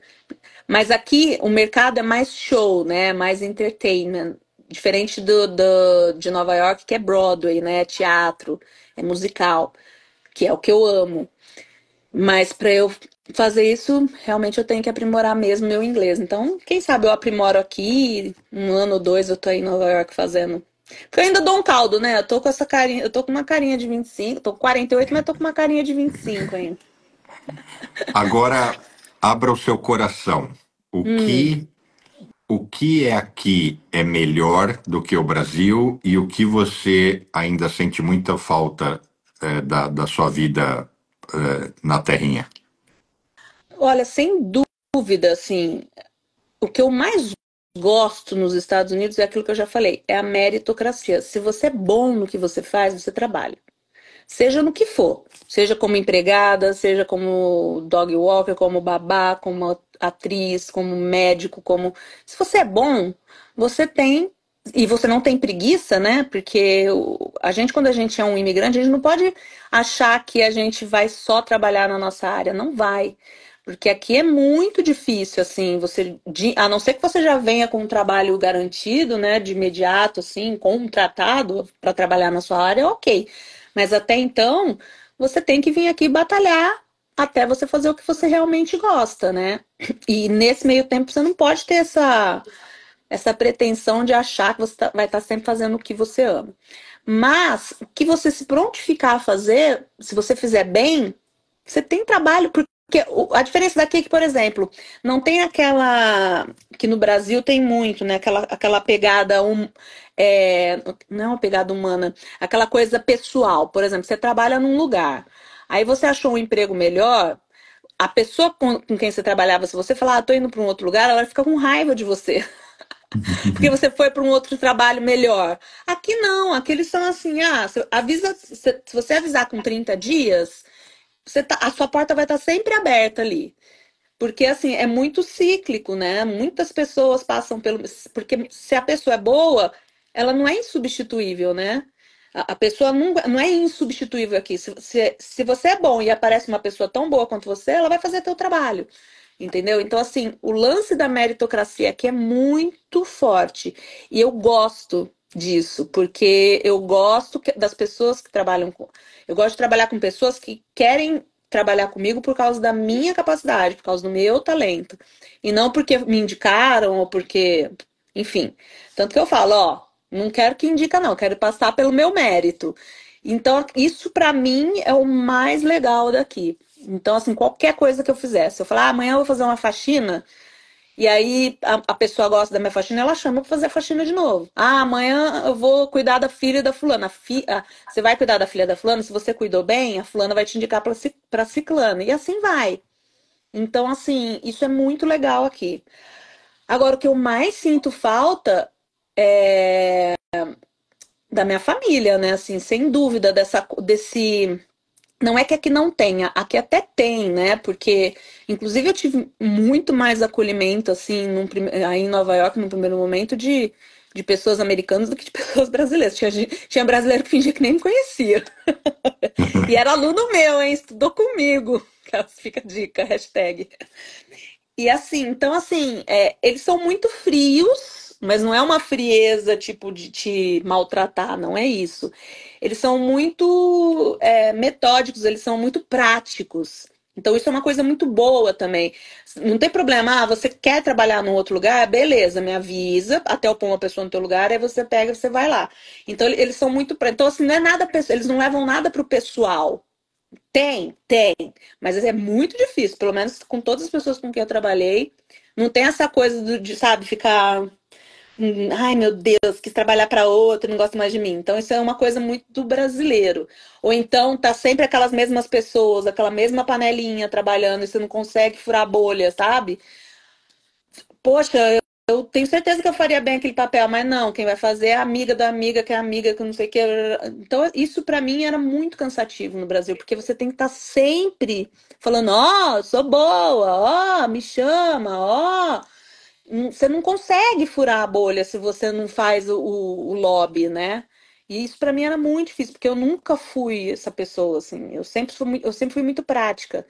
mas aqui o mercado é mais show, né? Mais entertainment, diferente de Nova York, que é Broadway, né? É teatro, é musical, que é o que eu amo. Mas para eu fazer isso, realmente eu tenho que aprimorar mesmo meu inglês. Então, quem sabe eu aprimoro aqui, um ano ou dois eu tô em Nova York fazendo. Porque eu ainda dou um caldo, né? Eu tô com essa carinha, eu tô com uma carinha de 25, tô com 48, mas tô com uma carinha de 25 ainda.
Agora, abra o seu coração. O
Hum.
que, o que é aqui é melhor do que o Brasil e o que você ainda sente muita falta da sua vida na terrinha?
Olha, sem dúvida, assim, o que eu mais gosto nos Estados Unidos é aquilo que eu já falei, é a meritocracia. Se você é bom no que você faz, você trabalha. Seja no que for, seja como empregada, seja como dog walker, como babá, como atriz, como médico, como. Se você é bom, você tem. E você não tem preguiça, né? Porque a gente, quando a gente é um imigrante, a gente não pode achar que a gente vai só trabalhar na nossa área. Não vai. Porque aqui é muito difícil, assim, a não ser que você já venha com um trabalho garantido, né, de imediato, assim, contratado para trabalhar na sua área, ok. Mas até então, você tem que vir aqui batalhar até você fazer o que você realmente gosta, né? E nesse meio tempo você não pode ter essa pretensão de achar que você vai estar sempre fazendo o que você ama. Mas o que você se prontificar a fazer, se você fizer bem, você tem trabalho, porque a diferença daqui é que, por exemplo, não tem aquela que no Brasil tem muito, né? Aquela pegada não é uma pegada humana, aquela coisa pessoal. Por exemplo, você trabalha num lugar, aí você achou um emprego melhor, a pessoa com quem você trabalhava, se você falar, tô indo para um outro lugar, ela fica com raiva de você porque você foi para um outro trabalho melhor. Aqui não, aqui eles são assim, se você avisar com 30 dias, a sua porta vai estar sempre aberta ali. Porque assim, é muito cíclico, né? Muitas pessoas passam pelo. Porque se a pessoa é boa, ela não é insubstituível, né? A pessoa não é insubstituível aqui. Se você é bom e aparece uma pessoa tão boa quanto você, ela vai fazer teu trabalho. Entendeu? Então, assim, o lance da meritocracia aqui é muito forte. E eu gosto disso, porque eu gosto das pessoas que trabalham com. Eu gosto de trabalhar com pessoas que querem trabalhar comigo por causa da minha capacidade, por causa do meu talento. E não porque me indicaram ou porque. Enfim. Tanto que eu falo, ó, não quero que indica, não, quero passar pelo meu mérito. Então, isso pra mim é o mais legal daqui. Então, assim, qualquer coisa que eu fizesse, eu falar, amanhã eu vou fazer uma faxina, e aí a pessoa gosta da minha faxina, ela chama pra fazer a faxina de novo. Ah, amanhã eu vou cuidar da filha da fulana. Você vai cuidar da filha da fulana, se você cuidou bem, a fulana vai te indicar pra ciclana. E assim vai. Então, assim, isso é muito legal aqui. Agora, o que eu mais sinto falta é da minha família, né? Assim, sem dúvida, desse. Não é que aqui não tenha, aqui até tem, né? Porque, inclusive, eu tive muito mais acolhimento, assim, aí em Nova York, no primeiro momento, de pessoas americanas do que de pessoas brasileiras. Tinha brasileiro que fingia que nem me conhecia. E era aluno meu, hein? Estudou comigo. Fica a dica, hashtag. E assim, então assim, eles são muito frios, mas não é uma frieza tipo de te maltratar, não é isso. Eles são muito metódicos, eles são muito práticos. Então isso é uma coisa muito boa também. Não tem problema, você quer trabalhar num outro lugar? Beleza, me avisa, até eu pôr uma pessoa no teu lugar, aí você pega e você vai lá. Então eles são muito. Então assim, não é nada, eles não levam nada pro pessoal. Tem, mas é muito difícil, pelo menos com todas as pessoas com quem eu trabalhei, não tem essa coisa de, sabe, ficar, ai meu Deus, quis trabalhar para outro, não gosta mais de mim. Então isso é uma coisa muito do brasileiro. Ou então tá sempre aquelas mesmas pessoas, aquela mesma panelinha trabalhando e você não consegue furar a bolha, sabe? Poxa, eu tenho certeza que eu faria bem aquele papel, mas não, quem vai fazer é a amiga da amiga, que é a amiga que não sei o que. Então, isso pra mim era muito cansativo no Brasil, porque você tem que estar sempre falando, ó, sou boa, ó, me chama, ó. Você não consegue furar a bolha se você não faz o lobby, né? E isso pra mim era muito difícil, porque eu nunca fui essa pessoa, assim. Eu sempre fui muito prática.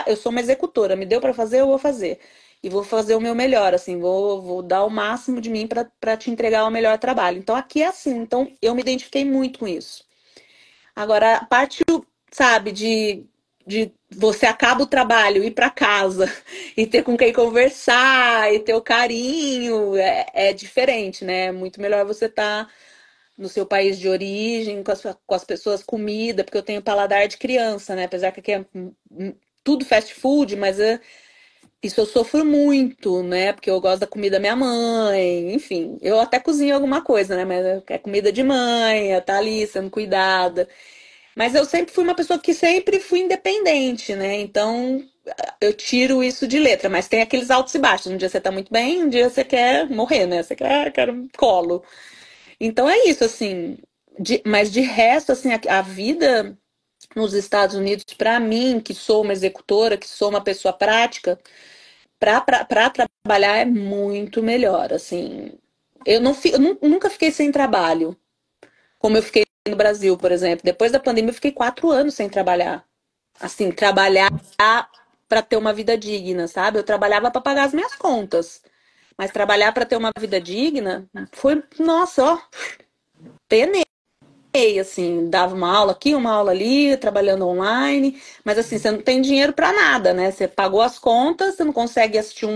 Eu sou uma executora, me deu pra fazer, eu vou fazer. E vou fazer o meu melhor, assim, vou dar o máximo de mim pra te entregar o melhor trabalho. Então aqui é assim, então eu me identifiquei muito com isso. Agora, a parte, sabe, de você acaba o trabalho, ir para casa e ter com quem conversar e ter o carinho, é diferente, né? É muito melhor você estar no seu país de origem, com as pessoas, comida, porque eu tenho paladar de criança, né? Apesar que aqui é tudo fast food, mas Isso eu sofro muito, né? Porque eu gosto da comida da minha mãe, enfim. Eu até cozinho alguma coisa, né? Mas é comida de mãe, tá ali sendo cuidada. Mas eu sempre fui uma pessoa que sempre fui independente, né? Então eu tiro isso de letra. Mas tem aqueles altos e baixos. Um dia você tá muito bem, um dia você quer morrer, né? Você quer, quero um colo. Então é isso, assim. Mas de resto, assim, a vida nos Estados Unidos, pra mim, que sou uma executora, que sou uma pessoa prática, para trabalhar é muito melhor, assim. Eu nunca fiquei sem trabalho, como eu fiquei no Brasil, por exemplo. Depois da pandemia, eu fiquei 4 anos sem trabalhar. Assim, trabalhar para ter uma vida digna, sabe? Eu trabalhava para pagar as minhas contas, mas trabalhar para ter uma vida digna foi, nossa, ó, penei, assim, dava uma aula aqui, uma aula ali, trabalhando online, mas assim, você não tem dinheiro para nada, né? Você pagou as contas, você não consegue assistir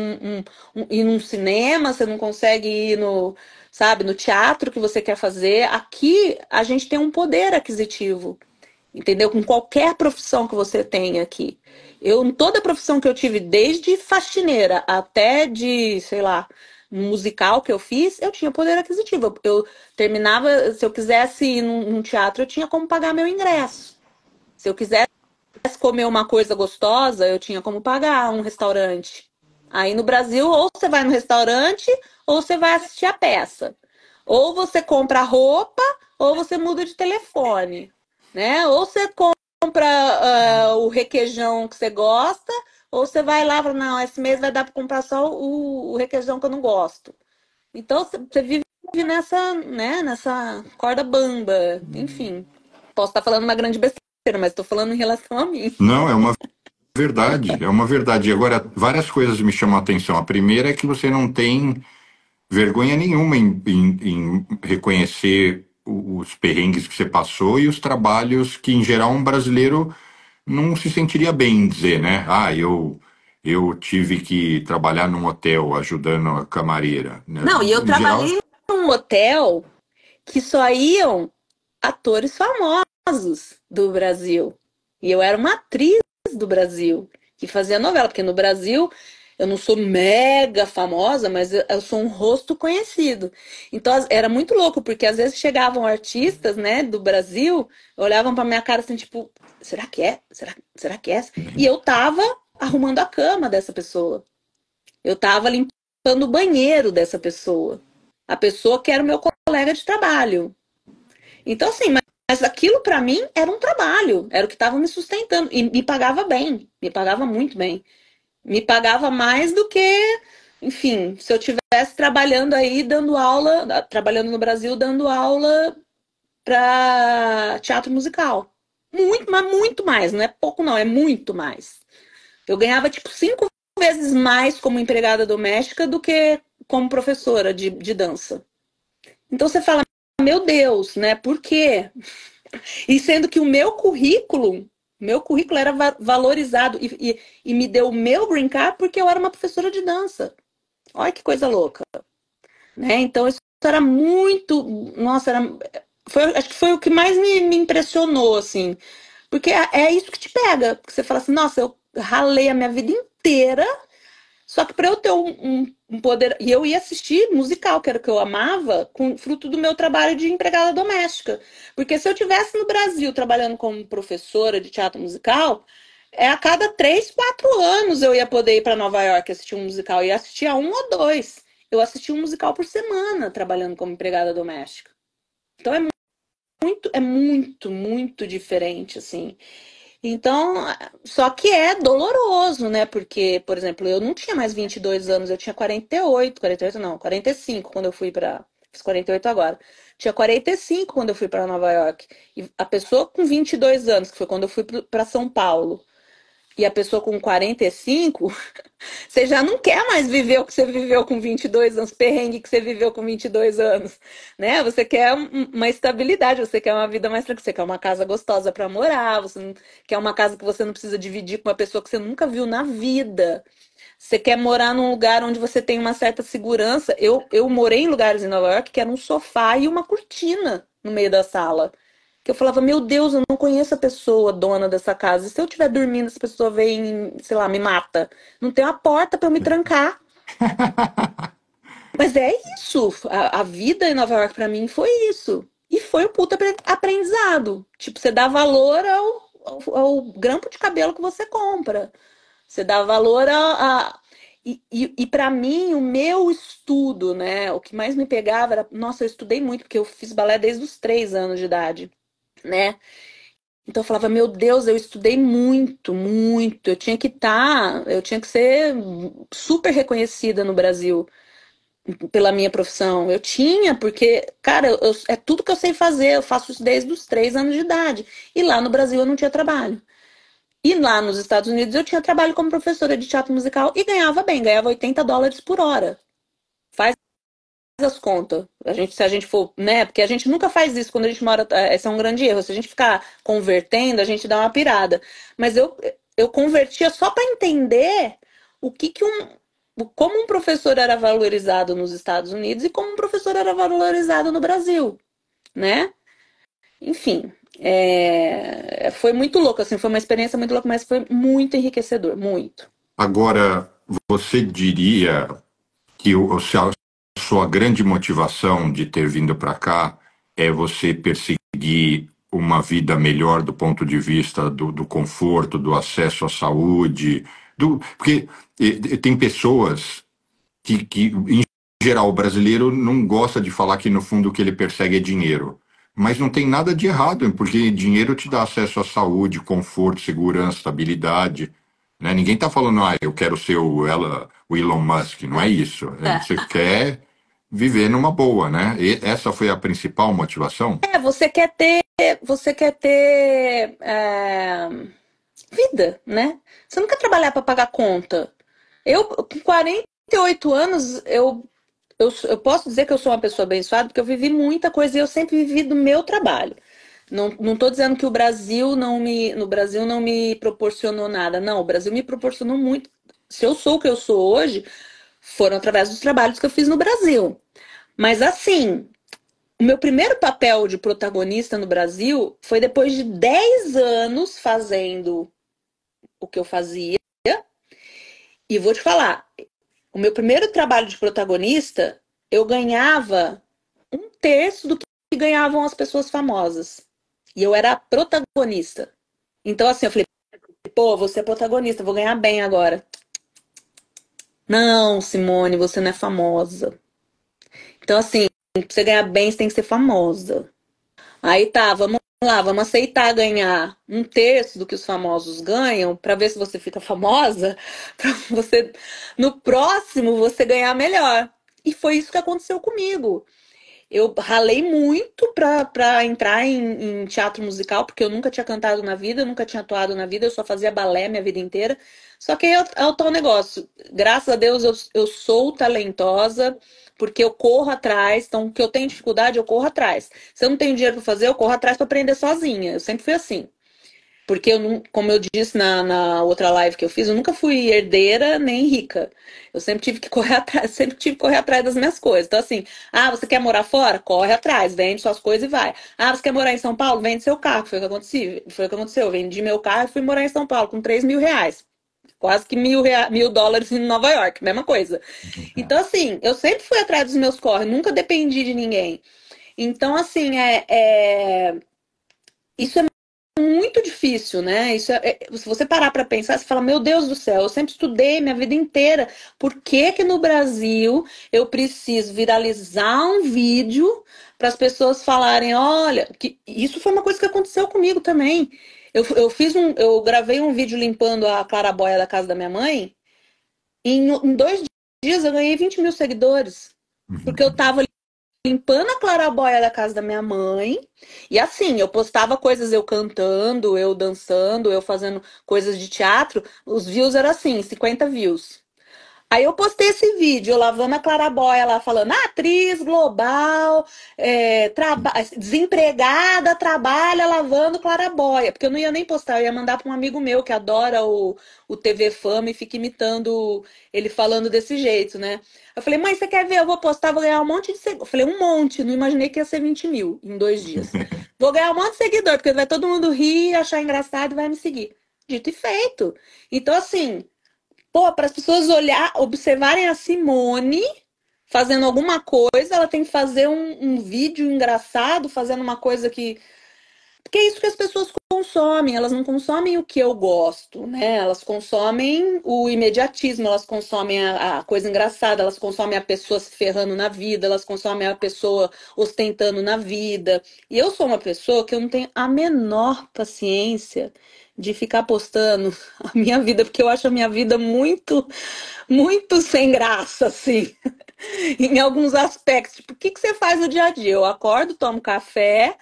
ir num cinema, você não consegue ir no, sabe, no teatro que você quer fazer. Aqui a gente tem um poder aquisitivo, entendeu? Com qualquer profissão que você tenha aqui. Eu, em toda profissão que eu tive, desde faxineira até de, sei lá, musical que eu fiz, eu tinha poder aquisitivo. Eu terminava, se eu quisesse ir num teatro, eu tinha como pagar meu ingresso. Se eu quisesse comer uma coisa gostosa, eu tinha como pagar um restaurante. Aí no Brasil, ou você vai no restaurante, ou você vai assistir a peça. Ou você compra roupa, ou você muda de telefone, né? Ou você compra o requeijão que você gosta, ou você vai lá e fala, não, esse mês vai dar para comprar só o requeijão que eu não gosto. Então você vive nessa, né, nessa corda bamba, enfim. Posso estar falando uma grande besteira, mas estou falando em relação a mim.
Não, é uma verdade, é uma verdade. Agora, várias coisas me chamam a atenção. A primeira é que você não tem vergonha nenhuma em reconhecer os perrengues que você passou e os trabalhos que, em geral, um brasileiro não se sentiria bem em dizer, né? Ah, eu tive que trabalhar num hotel ajudando a camareira, né?
Não, e eu
Em geral,
trabalhei num hotel que só iam atores famosos do Brasil. E eu era uma atriz do Brasil que fazia novela, porque no Brasil eu não sou mega famosa, mas eu sou um rosto conhecido. Então era muito louco, porque às vezes chegavam artistas, né, do Brasil, olhavam pra minha cara assim, tipo, será que é? Será que é essa? E eu tava arrumando a cama dessa pessoa. Eu tava limpando o banheiro dessa pessoa. A pessoa que era o meu colega de trabalho. Então, assim, mas aquilo pra mim era um trabalho, era o que estava me sustentando. E me pagava bem, me pagava muito bem. Me pagava mais do que, enfim, se eu tivesse trabalhando aí, dando aula, trabalhando no Brasil, dando aula para teatro musical. Muito, mas muito mais, não é pouco não, é muito mais. Eu ganhava tipo 5 vezes mais como empregada doméstica do que como professora de dança. Então você fala, meu Deus, né? Por quê? E sendo que o meu currículo era valorizado e me deu o meu green card porque eu era uma professora de dança. Olha que coisa louca, né? Então isso era muito, nossa, acho que foi o que mais me impressionou, assim, porque é isso que te pega, porque você fala assim, nossa, eu ralei a minha vida inteira só que para eu ter um poder. E eu ia assistir musical, que era o que eu amava, com fruto do meu trabalho de empregada doméstica. Porque se eu tivesse no Brasil trabalhando como professora de teatro musical, a cada 3, 4 anos eu ia poder ir para Nova York assistir um musical. Eu ia assistir a um ou dois. Eu assistia um musical por semana trabalhando como empregada doméstica. Então muito diferente, assim. Então, só que é doloroso, né? Porque, por exemplo, eu não tinha mais 22 anos, eu tinha 48 não, 45 quando eu fui para. Fiz 48 agora. Tinha 45 quando eu fui para Nova York. E a pessoa com 22 anos, que foi quando eu fui para São Paulo, e a pessoa com 45, você já não quer mais viver o que você viveu com 22 anos, perrengue que você viveu com 22 anos, né? Você quer uma estabilidade, você quer uma vida mais tranquila, você quer uma casa gostosa para morar, você quer uma casa que você não precisa dividir com uma pessoa que você nunca viu na vida. Você quer morar num lugar onde você tem uma certa segurança. Eu morei em lugares em Nova York que era um sofá e uma cortina no meio da sala. que eu falava, meu Deus, eu não conheço a pessoa dona dessa casa. E se eu estiver dormindo, essa pessoa vem, sei lá, me mata. Não tem uma porta para eu me trancar. Mas é isso. A vida em Nova York para mim foi isso. E foi um puta aprendizado. Tipo, você dá valor ao grampo de cabelo que você compra. Você dá valor e para mim, o meu estudo, né? O que mais me pegava era. Nossa, eu estudei muito, porque eu fiz balé desde os 3 anos de idade, né? Então eu falava, meu Deus, eu estudei muito, muito. Eu tinha que ser super reconhecida no Brasil pela minha profissão. Eu tinha, porque, cara, é tudo que eu sei fazer. Eu faço isso desde os 3 anos de idade. E lá no Brasil eu não tinha trabalho. E lá nos Estados Unidos eu tinha trabalho como professora de teatro musical e ganhava bem, ganhava US$ 80 por hora. Faz as contas. Se a gente for, né? Porque a gente nunca faz isso quando a gente mora. Esse é um grande erro. Se a gente ficar convertendo, a gente dá uma pirada. Mas eu convertia só para entender o que que como um professor era valorizado nos Estados Unidos e como um professor era valorizado no Brasil, né? Enfim, foi muito louco, assim, foi uma experiência muito louca, mas foi muito enriquecedor, muito.
Agora, você diria que a sua grande motivação de ter vindo para cá é você perseguir uma vida melhor do ponto de vista do conforto, do acesso à saúde, porque tem pessoas em geral, o brasileiro não gosta de falar que no fundo o que ele persegue é dinheiro. Mas não tem nada de errado, porque dinheiro te dá acesso à saúde, conforto, segurança, estabilidade. Né? Ninguém está falando, eu quero ser o Elon Musk, não é isso. Você quer viver numa boa, né? E essa foi a principal motivação?
Você quer ter vida, né? Você não quer trabalhar para pagar conta. Eu, com 48 anos, eu posso dizer que eu sou uma pessoa abençoada, porque eu vivi muita coisa e eu sempre vivi do meu trabalho. Não estou dizendo que no Brasil não me proporcionou nada. Não, o Brasil me proporcionou muito. Se eu sou o que eu sou hoje, foram através dos trabalhos que eu fiz no Brasil. Mas assim, o meu primeiro papel de protagonista no Brasil foi depois de 10 anos fazendo o que eu fazia. E vou te falar, o meu primeiro trabalho de protagonista, eu ganhava 1/3 do que ganhavam as pessoas famosas. E eu era a protagonista. Então, assim, eu falei, pô, você é protagonista, vou ganhar bem agora. Não, Simone, você não é famosa. Então, assim, pra você ganhar bem, você tem que ser famosa. Aí tá, vamos lá, vamos aceitar ganhar 1/3 do que os famosos ganham, pra ver se você fica famosa, pra você, no próximo, você ganhar melhor. E foi isso que aconteceu comigo. Eu ralei muito pra entrar em teatro musical, porque eu nunca tinha cantado na vida, eu nunca tinha atuado na vida, eu só fazia balé minha vida inteira. Só que aí é o tal negócio. Graças a Deus eu sou talentosa, porque eu corro atrás. Então, o que eu tenho dificuldade, eu corro atrás. Se eu não tenho dinheiro pra fazer, eu corro atrás pra aprender sozinha. Eu sempre fui assim. Porque eu não, como eu disse na outra live que eu fiz, eu nunca fui herdeira nem rica. Eu sempre tive que correr atrás, sempre tive que correr atrás das minhas coisas. Então, assim, você quer morar fora? Corre atrás, vende suas coisas e vai. Você quer morar em São Paulo? Vende seu carro. Foi o que aconteceu. Foi o que aconteceu. Eu vendi meu carro e fui morar em São Paulo com R$ 3.000. Quase que $1.000 em Nova York, mesma coisa. Então, assim, eu sempre fui atrás dos meus corres, nunca dependi de ninguém. Então, assim, isso é muito difícil, né? Se você parar para pensar, você fala, meu Deus do céu, eu sempre estudei minha vida inteira. Por que que no Brasil eu preciso viralizar um vídeo para as pessoas falarem, olha, que isso foi uma coisa que aconteceu comigo também. Eu gravei um vídeo limpando a clarabóia da casa da minha mãe. E em 2 dias eu ganhei 20 mil seguidores. Porque eu tava limpando a clarabóia da casa da minha mãe. E assim, eu postava coisas eu cantando, eu dançando, eu fazendo coisas de teatro. Os views eram assim, 50 views. Aí eu postei esse vídeo, eu lavando a clarabóia lá, falando, atriz global, desempregada, trabalha lavando clarabóia. Porque eu não ia nem postar, eu ia mandar para um amigo meu que adora o TV Fama e fica imitando ele falando desse jeito, né? Eu falei, mãe, você quer ver? Eu vou postar, vou ganhar um monte de seguidor. Eu falei, um monte, não imaginei que ia ser 20 mil em 2 dias. Vou ganhar um monte de seguidor, porque vai todo mundo rir, achar engraçado e vai me seguir. Dito e feito. Então, assim, pô, para as pessoas observarem a Simone fazendo alguma coisa, ela tem que fazer um vídeo engraçado, fazendo uma coisa que. Porque é isso que as pessoas consomem, elas não consomem o que eu gosto, né? Elas consomem o imediatismo, elas consomem a coisa engraçada, elas consomem a pessoa se ferrando na vida, elas consomem a pessoa ostentando na vida. E eu sou uma pessoa que eu não tenho a menor paciência de ficar postando a minha vida, porque eu acho a minha vida muito, muito sem graça, assim, em alguns aspectos. Tipo, o que você faz no dia a dia? Eu acordo, tomo café.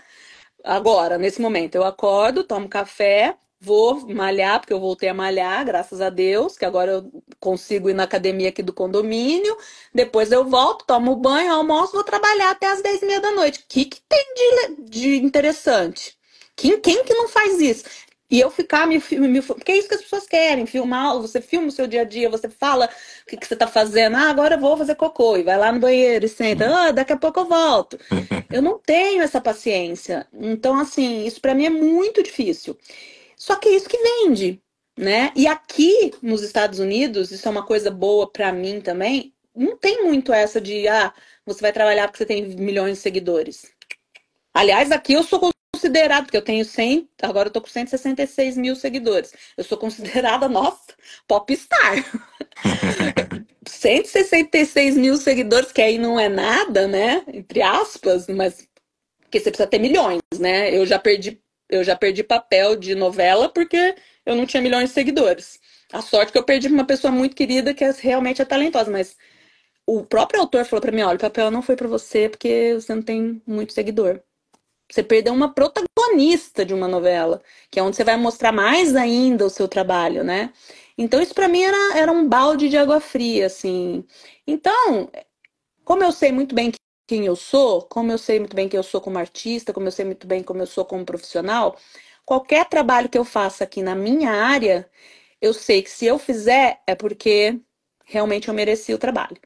Agora, nesse momento, eu acordo, tomo café, vou malhar, porque eu voltei a malhar, graças a Deus, que agora eu consigo ir na academia aqui do condomínio. Depois eu volto, tomo banho, almoço, vou trabalhar até as 10h30 da noite. O que tem de interessante? Quem que não faz isso? E eu ficar porque é isso que as pessoas querem, filmar, você filma o seu dia a dia, você fala o que você tá fazendo. Ah, agora eu vou fazer cocô, e vai lá no banheiro e senta. Ah, daqui a pouco eu volto. Eu não tenho essa paciência. Então, assim, isso pra mim é muito difícil. Só que é isso que vende, né? E aqui nos Estados Unidos, isso é uma coisa boa pra mim também. Não tem muito essa de, você vai trabalhar porque você tem milhões de seguidores. Aliás, aqui eu sou considerada, porque eu tenho 100, agora eu tô com 166 mil seguidores. Eu sou considerada, nossa, popstar. 166 mil seguidores, que aí não é nada, né? Entre aspas, mas porque você precisa ter milhões, né? Eu já perdi papel de novela porque eu não tinha milhões de seguidores. A sorte que eu perdi pra uma pessoa muito querida que realmente é talentosa, mas o próprio autor falou pra mim, olha, o papel não foi pra você porque você não tem muito seguidor. Você perdeu uma protagonista de uma novela, que é onde você vai mostrar mais ainda o seu trabalho, né? Então isso pra mim era um balde de água fria, assim. Então, como eu sei muito bem quem eu sou, como eu sei muito bem quem eu sou como artista, como eu sei muito bem como eu sou como profissional, qualquer trabalho que eu faça aqui na minha área, eu sei que se eu fizer é porque realmente eu mereci o trabalho.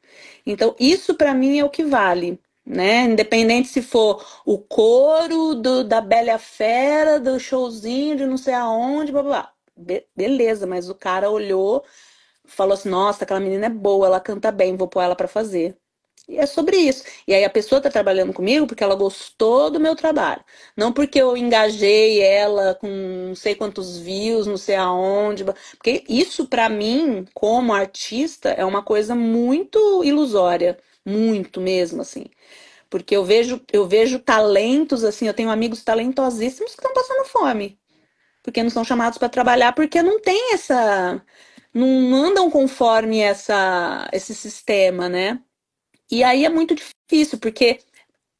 Então, isso pra mim é o que vale, né? Independente se for o coro da Bela e a Fera, do showzinho de não sei aonde, blá blá blá. Beleza, mas o cara olhou, falou assim: nossa, aquela menina é boa, ela canta bem, vou pôr ela pra fazer. E é sobre isso. E aí a pessoa tá trabalhando comigo porque ela gostou do meu trabalho. Não porque eu engajei ela com não sei quantos views, não sei aonde. Porque isso, pra mim, como artista, é uma coisa muito ilusória. Muito mesmo, assim. Porque eu vejo talentos, assim, eu tenho amigos talentosíssimos que estão passando fome. Porque não são chamados para trabalhar, porque não tem essa. Não andam conforme esse sistema, né? E aí é muito difícil, porque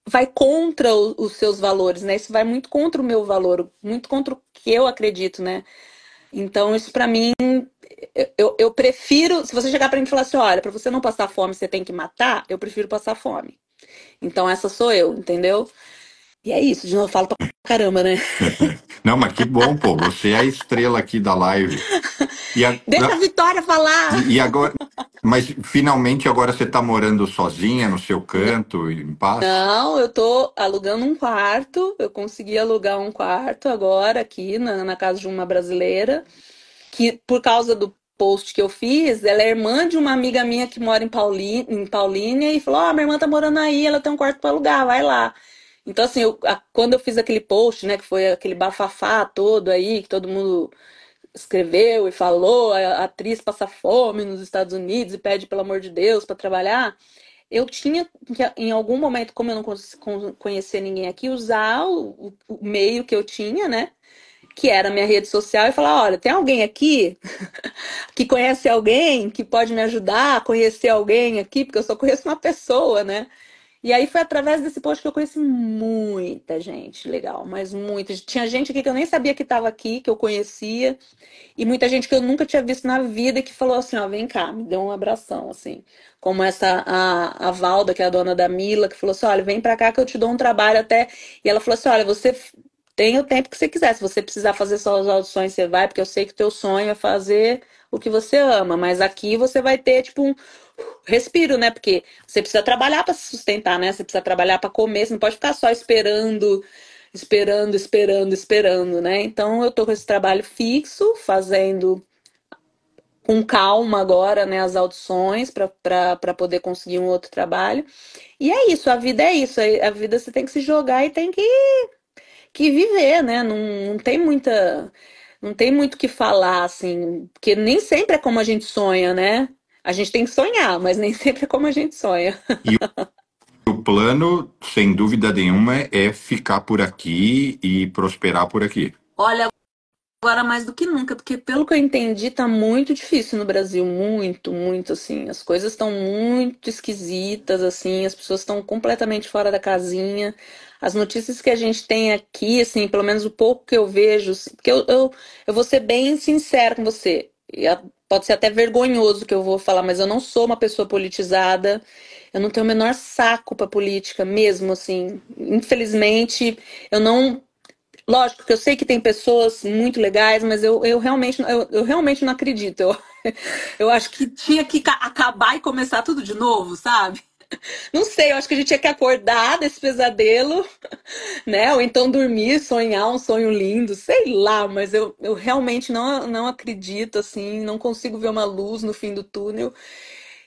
vai contra os seus valores, né? Isso vai muito contra o meu valor, muito contra o que eu acredito, né? Então, isso pra mim, eu prefiro. Se você chegar pra mim e falar assim: olha, pra você não passar fome, você tem que matar, eu prefiro passar fome. Então, essa sou eu, entendeu? E é isso, de novo, eu falo pra caramba, né?
Não, mas que bom, pô. Você é a estrela aqui da live. E, a-
Deixa a Vitória falar!
e agora, mas finalmente agora você está morando sozinha no seu canto, em paz?
Não, eu tô alugando um quarto. Eu consegui alugar um quarto agora aqui na casa de uma brasileira, que por causa do post que eu fiz, ela é irmã de uma amiga minha que mora em Paulínia e falou: minha irmã tá morando aí, ela tem um quarto para alugar, vai lá. Então, assim, quando eu fiz aquele post, né, que foi aquele bafafá todo aí, que todo mundo escreveu e falou, a atriz passa fome nos Estados Unidos e pede, pelo amor de Deus, para trabalhar. Eu tinha que, em algum momento, como eu não conhecia ninguém aqui, usar o meio que eu tinha, né? Que era a minha rede social, e falar: olha, tem alguém aqui que conhece alguém que pode me ajudar a conhecer alguém aqui, porque eu só conheço uma pessoa, né? E aí foi através desse post que eu conheci muita gente legal, mas muita. Tinha gente aqui que eu nem sabia que estava aqui, que eu conhecia, e muita gente que eu nunca tinha visto na vida que falou assim, ó, vem cá, me deu um abração, assim. Como a Valda, que é a dona da Mila, que falou assim, olha, vem pra cá que eu te dou um trabalho até. E ela falou assim, olha, você tem o tempo que você quiser. Se você precisar fazer suas audições, você vai, porque eu sei que o teu sonho é fazer o que você ama. Mas aqui você vai ter, tipo, um respiro, né? Porque você precisa trabalhar para se sustentar, né? Você precisa trabalhar para comer, você não pode ficar só esperando, né? Então eu tô com esse trabalho fixo, fazendo com calma agora, né, as audições para poder conseguir um outro trabalho. E é isso, a vida é isso. A vida você tem que se jogar e tem que viver, né? Não tem muita, não tem muito o que falar, assim, porque nem sempre é como a gente sonha, né? A gente tem que sonhar, mas nem sempre é como a gente sonha.
E o plano, sem dúvida nenhuma, é ficar por aqui e prosperar por aqui.
Olha, agora mais do que nunca, porque pelo que eu entendi, tá muito difícil no Brasil, muito, muito assim. As coisas estão muito esquisitas, assim, as pessoas estão completamente fora da casinha. As notícias que a gente tem aqui, assim, pelo menos o pouco que eu vejo, assim, porque eu vou ser bem sincera com você. Pode ser até vergonhoso o que eu vou falar, mas eu não sou uma pessoa politizada. Eu não tenho o menor saco pra política, mesmo assim. Infelizmente, eu não. Lógico que eu sei que tem pessoas muito legais, mas eu realmente não acredito. Eu acho que tinha que acabar e começar tudo de novo, sabe? Não sei, eu acho que a gente tinha que acordar desse pesadelo, né? Ou então dormir, sonhar um sonho lindo, sei lá, mas eu realmente não acredito, assim, não consigo ver uma luz no fim do túnel.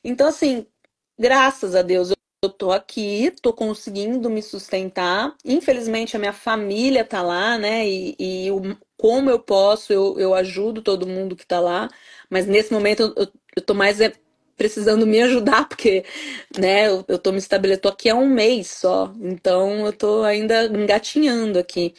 Então, assim, graças a Deus, eu tô aqui, tô conseguindo me sustentar. Infelizmente, a minha família tá lá, né? Como eu posso, eu ajudo todo mundo que tá lá. Mas nesse momento eu tô mais precisando me ajudar, porque, né, eu tô me estabelecendo, tô aqui há um mês só. Então eu tô ainda engatinhando aqui,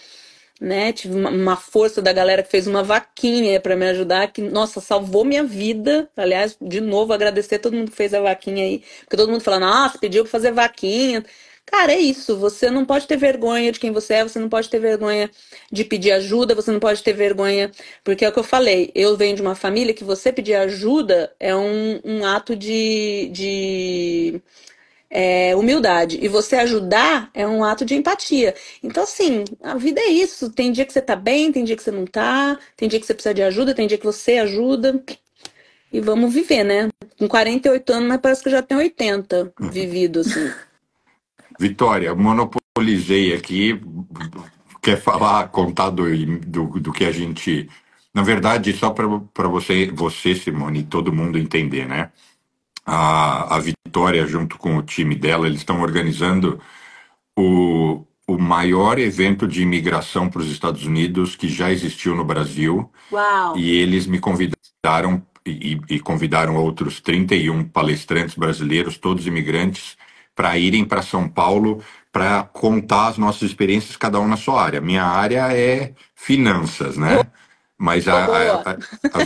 né? Tive uma força da galera que fez uma vaquinha para me ajudar, que, nossa, salvou minha vida. Aliás, de novo, agradecer a todo mundo que fez a vaquinha aí, porque todo mundo fala, nossa, pediu para fazer vaquinha. Cara, é isso, você não pode ter vergonha de quem você é, você não pode ter vergonha de pedir ajuda, você não pode ter vergonha, porque é o que eu falei, eu venho de uma família que você pedir ajuda é um ato de humildade. E você ajudar é um ato de empatia. Então, assim, a vida é isso. Tem dia que você tá bem, tem dia que você não tá, tem dia que você precisa de ajuda, tem dia que você ajuda. E vamos viver, né? Com 48 anos, mas parece que eu já tenho 80 vivido, assim.
Vitória, monopolizei aqui. Quer falar, contar do que a gente. Na verdade, só para você, Simone, e todo mundo entender, né? A Vitória, junto com o time dela, eles estão organizando o maior evento de imigração para os Estados Unidos que já existiu no Brasil.
Uau!
E eles me convidaram e convidaram outros 31 palestrantes brasileiros, todos imigrantes, para irem para São Paulo para contar as nossas experiências, cada um na sua área. Minha área é finanças, né? Mas a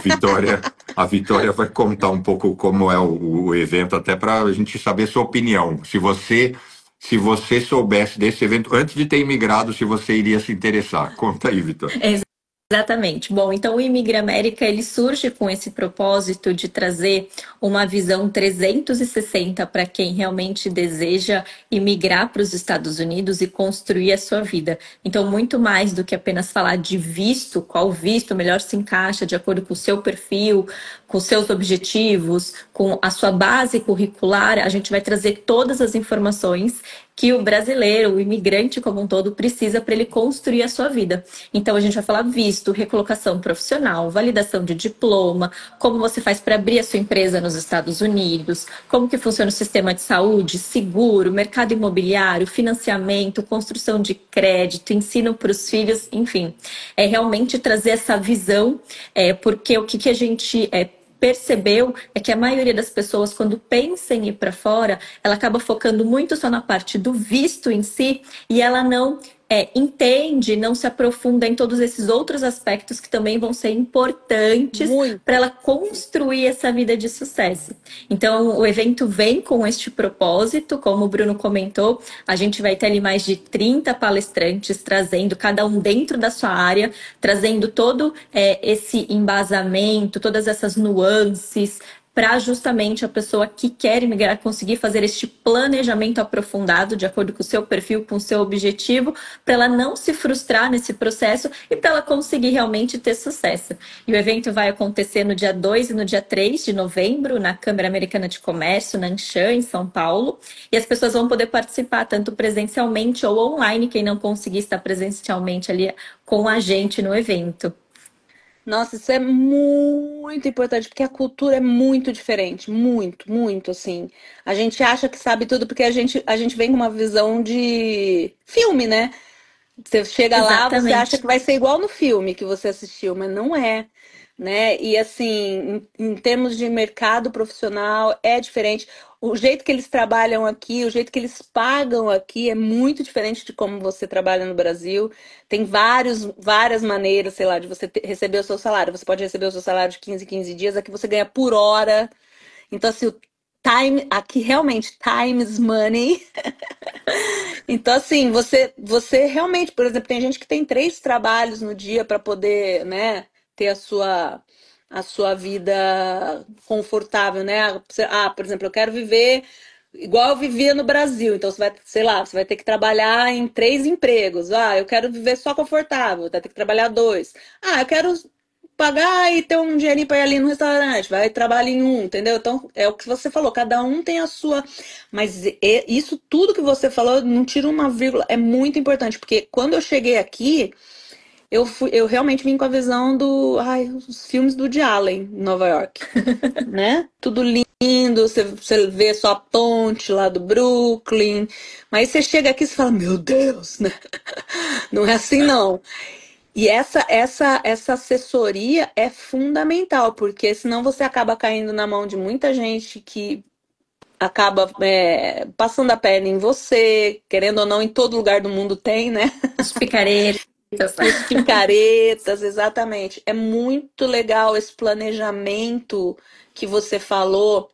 Vitória vai contar um pouco como é o evento, até para a gente saber sua opinião. Se você soubesse desse evento antes de ter imigrado, se você iria se interessar. Conta aí, Vitória.
Exatamente. Bom, então o Imigra América ele surge com esse propósito de trazer uma visão 360 para quem realmente deseja imigrar para os Estados Unidos e construir a sua vida. Então, muito mais do que apenas falar de visto, qual visto melhor se encaixa de acordo com o seu perfil, com os seus objetivos, com a sua base curricular, a gente vai trazer todas as informações que o brasileiro, o imigrante como um todo, precisa para ele construir a sua vida. Então, a gente vai falar visto, recolocação profissional, validação de diploma, como você faz para abrir a sua empresa nos Estados Unidos, como que funciona o sistema de saúde, seguro, mercado imobiliário, financiamento, construção de crédito, ensino para os filhos, enfim. É realmente trazer essa visão, porque o que a gente percebeu é que a maioria das pessoas, quando pensa em ir para fora, ela acaba focando muito só na parte do visto em si e ela não entende, não se aprofunda em todos esses outros aspectos que também vão ser importantes
Muito.
para ela construir essa vida de sucesso. Então, o evento vem com este propósito, como o Bruno comentou, a gente vai ter ali mais de 30 palestrantes trazendo, cada um dentro da sua área, trazendo todo esse embasamento, todas essas nuances, para justamente a pessoa que quer migrar conseguir fazer este planejamento aprofundado de acordo com o seu perfil, com o seu objetivo, para ela não se frustrar nesse processo e para ela conseguir realmente ter sucesso. E o evento vai acontecer no dia 2 e no dia 3 de novembro, na Câmara Americana de Comércio, na Anshan, em São Paulo. E as pessoas vão poder participar tanto presencialmente ou online, quem não conseguir estar presencialmente ali com a gente no evento.
Nossa, isso é muito importante, porque a cultura é muito diferente, muito, assim. A gente acha que sabe tudo porque a gente vem com uma visão de filme, né? Você chega lá, você acha
Exatamente.
que vai ser igual no filme que você assistiu, mas não é, né? E assim, em termos de mercado profissional, é diferente. O jeito que eles trabalham aqui, o jeito que eles pagam aqui é muito diferente de como você trabalha no Brasil. Tem várias maneiras, sei lá, de você receber o seu salário. Você pode receber o seu salário de 15 em 15 dias, aqui você ganha por hora. Então, assim, o time, aqui realmente, time is money. Então, assim, você realmente, por exemplo, tem gente que tem 3 trabalhos no dia para poder, né, ter a sua vida confortável, né? Por exemplo, eu quero viver igual eu vivia no Brasil. Então, você vai, sei lá, você vai ter que trabalhar em 3 empregos. Eu quero viver só confortável, vai ter que trabalhar 2. Eu quero pagar e ter um dinheirinho para ir ali no restaurante, vai trabalhar em um, entendeu? Então, é o que você falou, cada um tem a sua. Mas isso tudo que você falou, não tira uma vírgula, é muito importante, porque quando eu cheguei aqui, eu realmente vim com a visão os filmes do Woody Allen, em Nova York, né? Tudo lindo, você vê só a ponte lá do Brooklyn, mas você chega aqui e fala, meu Deus, né? Não é assim não. E essa assessoria é fundamental, porque senão você acaba caindo na mão de muita gente que acaba passando a perna em você, querendo ou não, em todo lugar do mundo tem, né?
Os picaretas.
Os picaretas, exatamente. É muito legal esse planejamento que você falou,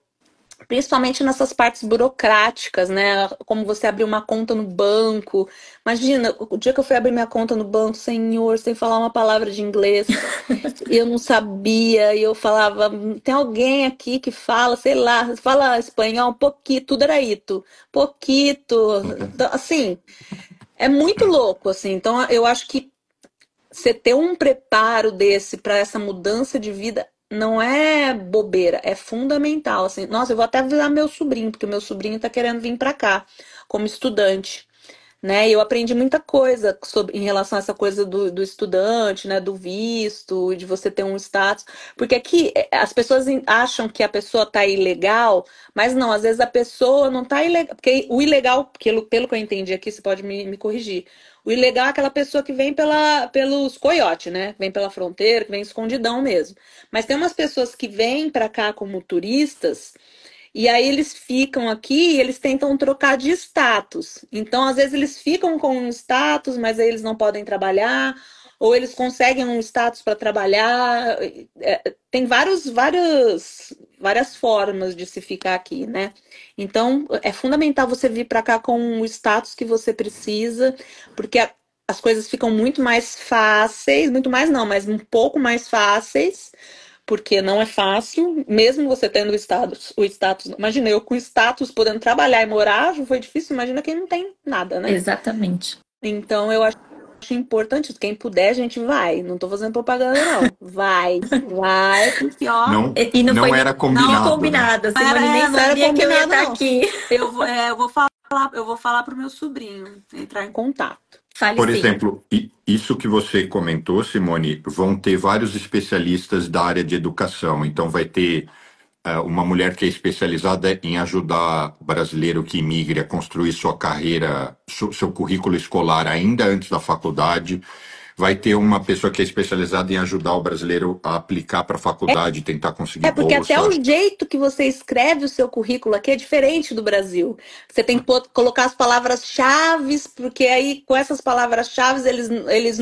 principalmente nessas partes burocráticas, né? Como você abrir uma conta no banco. Imagina, o dia que eu fui abrir minha conta no banco, senhor, sem falar uma palavra de inglês, e eu não sabia, e eu falava, tem alguém aqui que fala, sei lá, fala espanhol um pouquinho, tudo era ito, pouquito. Então, assim, é muito louco, assim. Então, eu acho que você ter um preparo desse para essa mudança de vida não é bobeira, é fundamental, assim. Nossa, eu vou até avisar meu sobrinho, porque meu sobrinho tá querendo vir para cá como estudante, né? E eu aprendi muita coisa em relação a essa coisa do estudante, né? Do visto, de você ter um status. Porque aqui as pessoas acham que a pessoa tá ilegal, mas não, às vezes a pessoa não tá ilegal. Porque o ilegal, pelo que eu entendi aqui, você pode me corrigir. O ilegal é aquela pessoa que vem pelos coiotes, né? Vem pela fronteira, que vem escondidão mesmo. Mas tem umas pessoas que vêm para cá como turistas. E aí eles ficam aqui e eles tentam trocar de status. Então, às vezes, eles ficam com um status, mas aí eles não podem trabalhar, ou eles conseguem um status para trabalhar. Tem várias formas de se ficar aqui, né? Então, é fundamental você vir para cá com o status que você precisa, porque as coisas ficam muito mais fáceis, muito mais não, mas um pouco mais fáceis porque não é fácil, mesmo você tendo o status. Imagina, eu com status podendo trabalhar e morar, já foi difícil, imagina quem não tem nada, né?
Exatamente.
Então eu acho importante, quem puder, a gente vai. Não tô fazendo propaganda, não. Vai, porque ó.
Não,
E não
não
foi
era
nem
combinado, né?
combinado. A Simone nem
Não era
sabia que eu ia
combinado,
estar
não.
aqui.
Eu vou falar pro meu sobrinho entrar em contato.
Fale
Por
sim.
exemplo, isso que você comentou, Simone, vão ter vários especialistas da área de educação. Então, vai ter uma mulher que é especializada em ajudar o brasileiro que imigre a construir sua carreira, seu currículo escolar ainda antes da faculdade. vai ter uma pessoa que é especializada em ajudar o brasileiro a aplicar para a faculdade, tentar conseguir
Porque até o
bolsa.
jeito que você escreve o seu currículo aqui é diferente do Brasil. Você tem que colocar as palavras-chave, porque aí com essas palavras-chave eles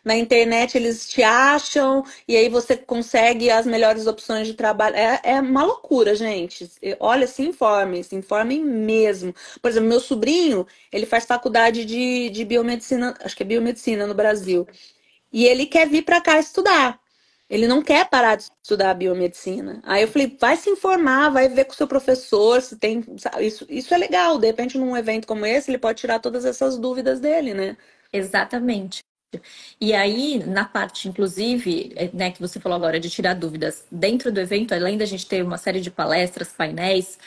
na internet eles te acham e aí você consegue as melhores opções de trabalho. É uma loucura, gente. Olha, se informem mesmo. Por exemplo, meu sobrinho, ele faz faculdade de biomedicina, acho que é biomedicina no Brasil. E ele quer vir para cá estudar. Ele não quer parar de estudar biomedicina. Aí eu falei, vai se informar, vai ver com o seu professor se tem. Isso é legal. De repente, num evento como esse, ele pode tirar todas essas dúvidas dele, né?
Exatamente. E aí, na parte, inclusive, né, que você falou agora de tirar dúvidas, dentro do evento, além da gente ter uma série de palestras, painéis,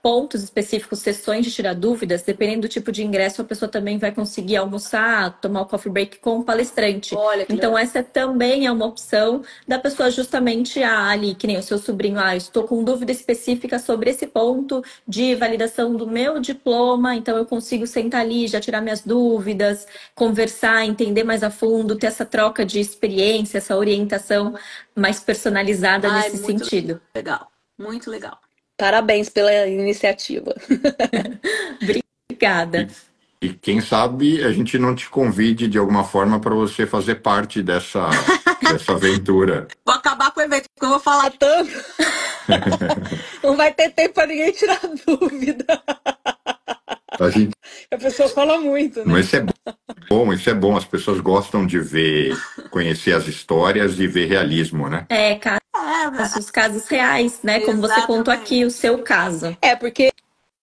pontos específicos, sessões de tirar dúvidas, dependendo do tipo de ingresso, a pessoa também vai conseguir almoçar, tomar o coffee break com o palestrante.
Olha que
Então,
legal.
essa também é uma opção da pessoa justamente ali, que nem o seu sobrinho, estou com dúvida específica sobre esse ponto de validação do meu diploma, então eu consigo sentar ali, já tirar minhas dúvidas, conversar, entender mais a fundo, ter essa troca de experiência, essa orientação mais personalizada nesse
Muito
sentido.
legal, muito legal. Parabéns pela iniciativa.
Obrigada.
E quem sabe a gente não te convide de alguma forma para você fazer parte dessa aventura.
Vou acabar com o evento, porque eu vou falar tanto. Não vai ter tempo para ninguém tirar dúvida. A pessoa fala muito, né?
Mas isso é bom. As pessoas gostam de conhecer as histórias e ver realismo, né?
Os casos reais, né? Como você contou aqui, o seu caso.
Porque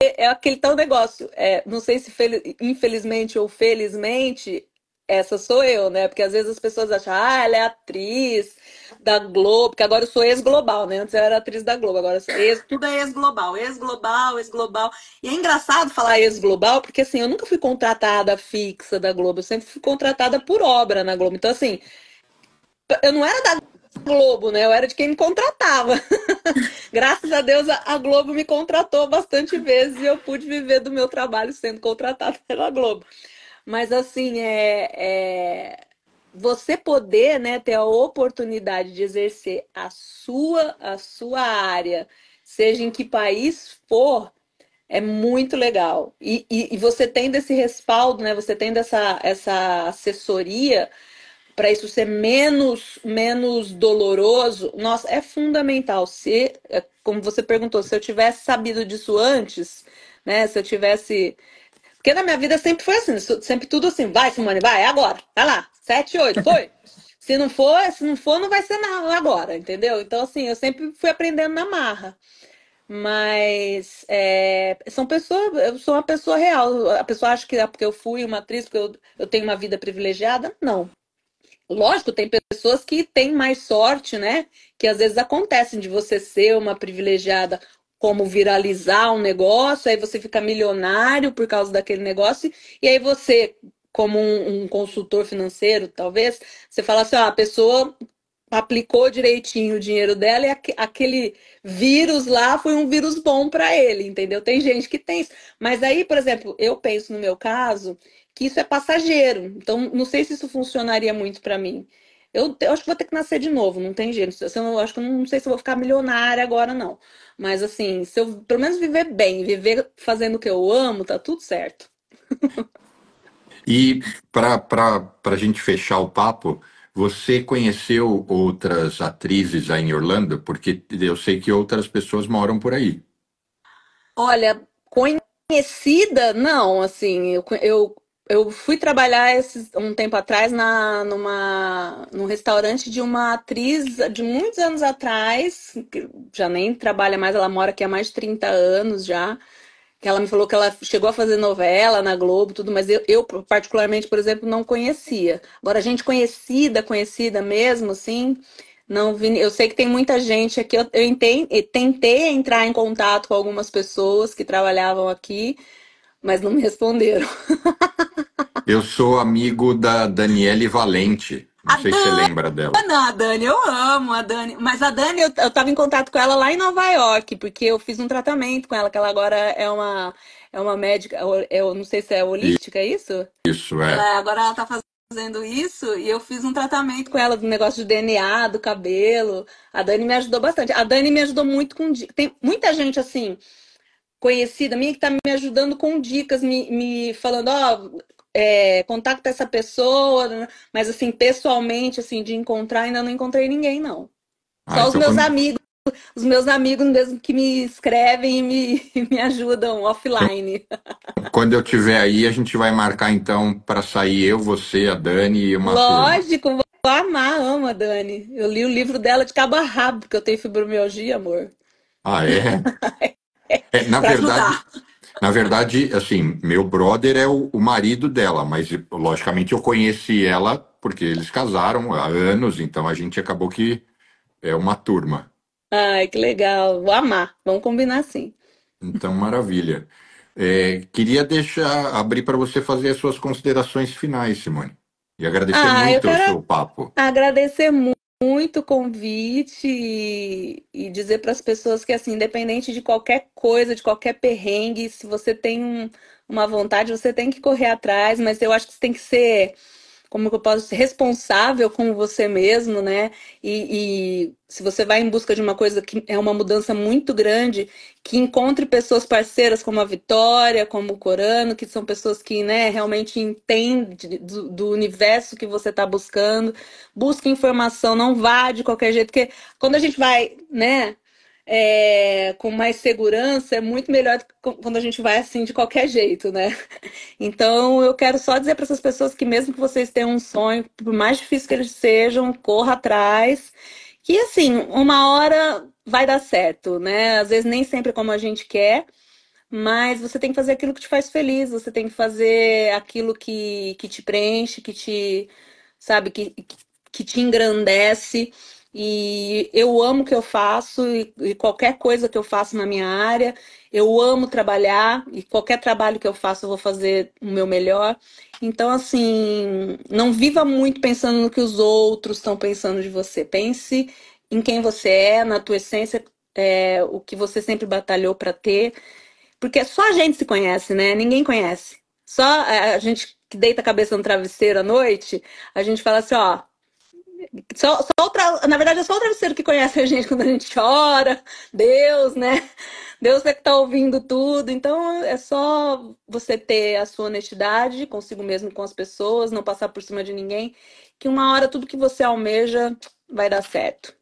é aquele tal negócio. Não sei se infelizmente ou felizmente, essa sou eu, né? Porque às vezes as pessoas acham, ela é atriz da Globo, porque agora eu sou ex-global, né? Antes eu era atriz da Globo, agora eu sou tudo é ex-global, ex-global, ex-global. E é engraçado falar ex-global, porque assim, eu nunca fui contratada fixa da Globo, eu sempre fui contratada por obra na Globo. Então, assim, eu não era da Globo, né? Eu era de quem me contratava. Graças a Deus, a Globo me contratou bastante vezes e eu pude viver do meu trabalho sendo contratada pela Globo. Mas assim, você poder, né, ter a oportunidade de exercer a sua área, seja em que país for, é muito legal. E você tendo esse respaldo, né, você tendo essa assessoria para isso ser menos doloroso, nossa, é fundamental. Como você perguntou, se eu tivesse sabido disso antes, né, se eu tivesse porque na minha vida sempre foi assim, sempre tudo assim, vai, Simone, vai, é agora, vai lá, 7, 8, foi. Se não for, não vai ser nada agora, entendeu? Então, assim, eu sempre fui aprendendo na marra. Mas são pessoas, eu sou uma pessoa real. A pessoa acha que é porque eu fui uma atriz, porque eu tenho uma vida privilegiada. Não. Lógico, tem pessoas que têm mais sorte, né? Que às vezes acontecem de você ser uma privilegiada, como viralizar um negócio, aí você fica milionário por causa daquele negócio, e aí você, como um consultor financeiro, talvez, você fala assim, a pessoa aplicou direitinho o dinheiro dela e aquele vírus lá foi um vírus bom para ele, entendeu? Tem gente que tem isso. Mas aí, por exemplo, eu penso no meu caso que isso é passageiro. Então, não sei se isso funcionaria muito para mim. Eu acho que vou ter que nascer de novo, não tem jeito. Eu acho que não sei se eu vou ficar milionária agora, não. Mas assim, se eu pelo menos viver bem, viver fazendo o que eu amo, tá tudo certo.
E para a gente fechar o papo, você conheceu outras atrizes aí em Orlando? Porque eu sei que outras pessoas moram por aí.
Olha, conhecida, não, assim, eu fui trabalhar um tempo atrás num restaurante de uma atriz de muitos anos atrás, que já nem trabalha mais, ela mora aqui há mais de 30 anos já, que ela me falou que ela chegou a fazer novela na Globo, tudo, mas eu particularmente, por exemplo, não conhecia. Agora, gente conhecida mesmo, assim, não vi. Eu sei que tem muita gente aqui. Eu tentei entrar em contato com algumas pessoas que trabalhavam aqui, mas não me responderam.
Eu sou amigo da Daniele Valente. Não sei se você lembra dela.
A Dani, eu amo a Dani. Mas a Dani, eu tava em contato com ela lá em Nova York, porque eu fiz um tratamento com ela, que ela agora é uma médica, eu não sei se é holística, é isso?
Isso, é.
Agora ela tá fazendo fazendo isso e eu fiz um tratamento com ela do negócio de DNA, do cabelo. A Dani me ajudou bastante. A Dani me ajudou muito com... Tem muita gente, assim, conhecida minha que tá me ajudando com dicas, me falando, ó, contacta essa pessoa, né? Mas, assim, pessoalmente, assim, de encontrar, ainda não encontrei ninguém, não.
Ah,
Só
então
os meus amigos mesmo que me escrevem e me ajudam offline.
quando eu estiver aí, a gente vai marcar então para sair eu, você, a Dani e uma turma.
Lógico, vou amar, amo a Dani. Eu li o livro dela de cabo a rabo, porque eu tenho fibromialgia, amor.
Ah, é? É,
Pra ajudar.
na verdade, assim, meu brother é o marido dela, mas logicamente eu conheci ela porque eles casaram há anos, então a gente acabou que é uma turma.
Ai, que legal. Vou amar. Vamos combinar sim.
Então, maravilha. Queria abrir para você fazer as suas considerações finais, Simone. E agradecer
Ah, eu
muito o
quero
seu papo.
agradecer muito o convite e dizer para as pessoas que, assim, independente de qualquer coisa, de qualquer perrengue, se você tem uma vontade, você tem que correr atrás, mas eu acho que você tem que ser, como que eu posso ser, responsável com você mesmo, né? E se você vai em busca de uma coisa que é uma mudança muito grande, que encontre pessoas parceiras como a Vitória, como o Corano, que são pessoas que, né, realmente entendem do universo que você está buscando. Busque informação, não vá de qualquer jeito, porque quando a gente vai, né, com mais segurança, é muito melhor do que quando a gente vai assim de qualquer jeito, né? Então, eu quero só dizer para essas pessoas que mesmo que vocês tenham um sonho, por mais difícil que eles sejam, corra atrás, que assim, uma hora vai dar certo, né? Às vezes nem sempre é como a gente quer, mas você tem que fazer aquilo que te faz feliz, você tem que fazer aquilo que te preenche, sabe, que te engrandece. E eu amo o que eu faço e qualquer coisa que eu faço na minha área, eu amo trabalhar e qualquer trabalho que eu faço eu vou fazer o meu melhor. Então, assim, não viva muito pensando no que os outros estão pensando de você. Pense em quem você é, na tua essência, o que você sempre batalhou para ter. Porque só a gente se conhece, né? Ninguém conhece. Só a gente que deita a cabeça no travesseiro à noite, a gente fala assim, ó. Na verdade, é só o travesseiro que conhece a gente quando a gente chora. Deus, né? Deus é que tá ouvindo tudo. Então, é só você ter a sua honestidade consigo mesmo, com as pessoas, não passar por cima de ninguém, que uma hora tudo que você almeja vai dar certo.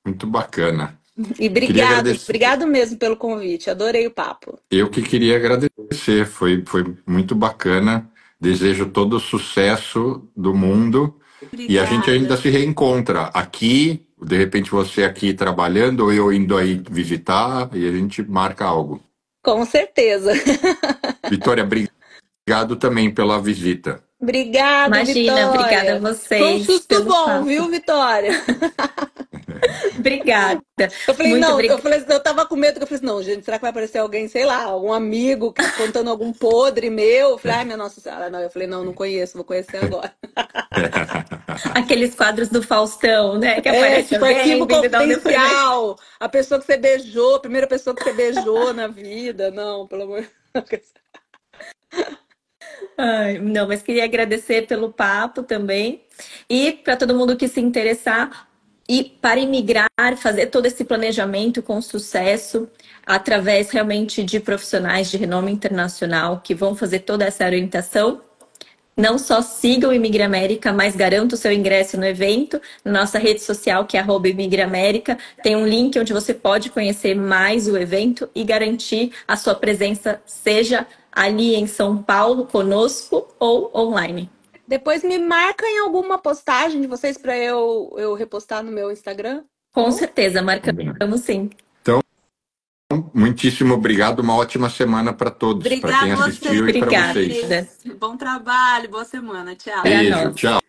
Muito bacana.
E
Queria
obrigado,
agradecer.
obrigado mesmo pelo convite. Adorei o papo.
Eu que queria agradecer, foi muito bacana. Desejo todo o sucesso do mundo e a gente ainda
Obrigada.
se reencontra aqui, de repente você aqui trabalhando ou eu indo aí visitar e a gente marca algo.
Com certeza.
Vitória, obrigado também pela visita.
Obrigada,
Imagina, obrigada a
Vitória. Foi um
vocês
susto
pelo
bom,
papo.
viu, Vitória?
Obrigada.
Eu falei,
Muito
não,
obrigada.
eu tava com medo, que eu falei assim, não, gente, será que vai aparecer alguém, sei lá, algum amigo contando algum podre meu? Eu falei, ai, minha Nossa Senhora, não. Eu falei, não, não conheço, vou conhecer agora.
Aqueles quadros do Faustão, né? Que aparece
Tipo,
alguém
arquivo
vindo dar um depoimento.
confidencial, a pessoa que você beijou, a primeira pessoa que você beijou na vida. Não, pelo amor de Deus.
Ai, não, mas queria agradecer pelo papo também. E para todo mundo que se interessar e para imigrar, fazer todo esse planejamento com sucesso, através realmente de profissionais de renome internacional que vão fazer toda essa orientação. Não só siga o Imigramérica, mas garanta o seu ingresso no evento, na nossa rede social, que é @Imigramérica. Tem um link onde você pode conhecer mais o evento e garantir a sua presença, seja ali em São Paulo, conosco, ou online.
Depois me marca em alguma postagem de vocês para eu repostar no meu Instagram.
Com certeza, marcamos sim.
Muitíssimo obrigado, uma ótima semana para todos, para quem
Obrigada a
assistiu e para
Obrigada.
vocês.
Bom trabalho, boa semana. Tchau.
Pra
Beijo,
nós.
tchau.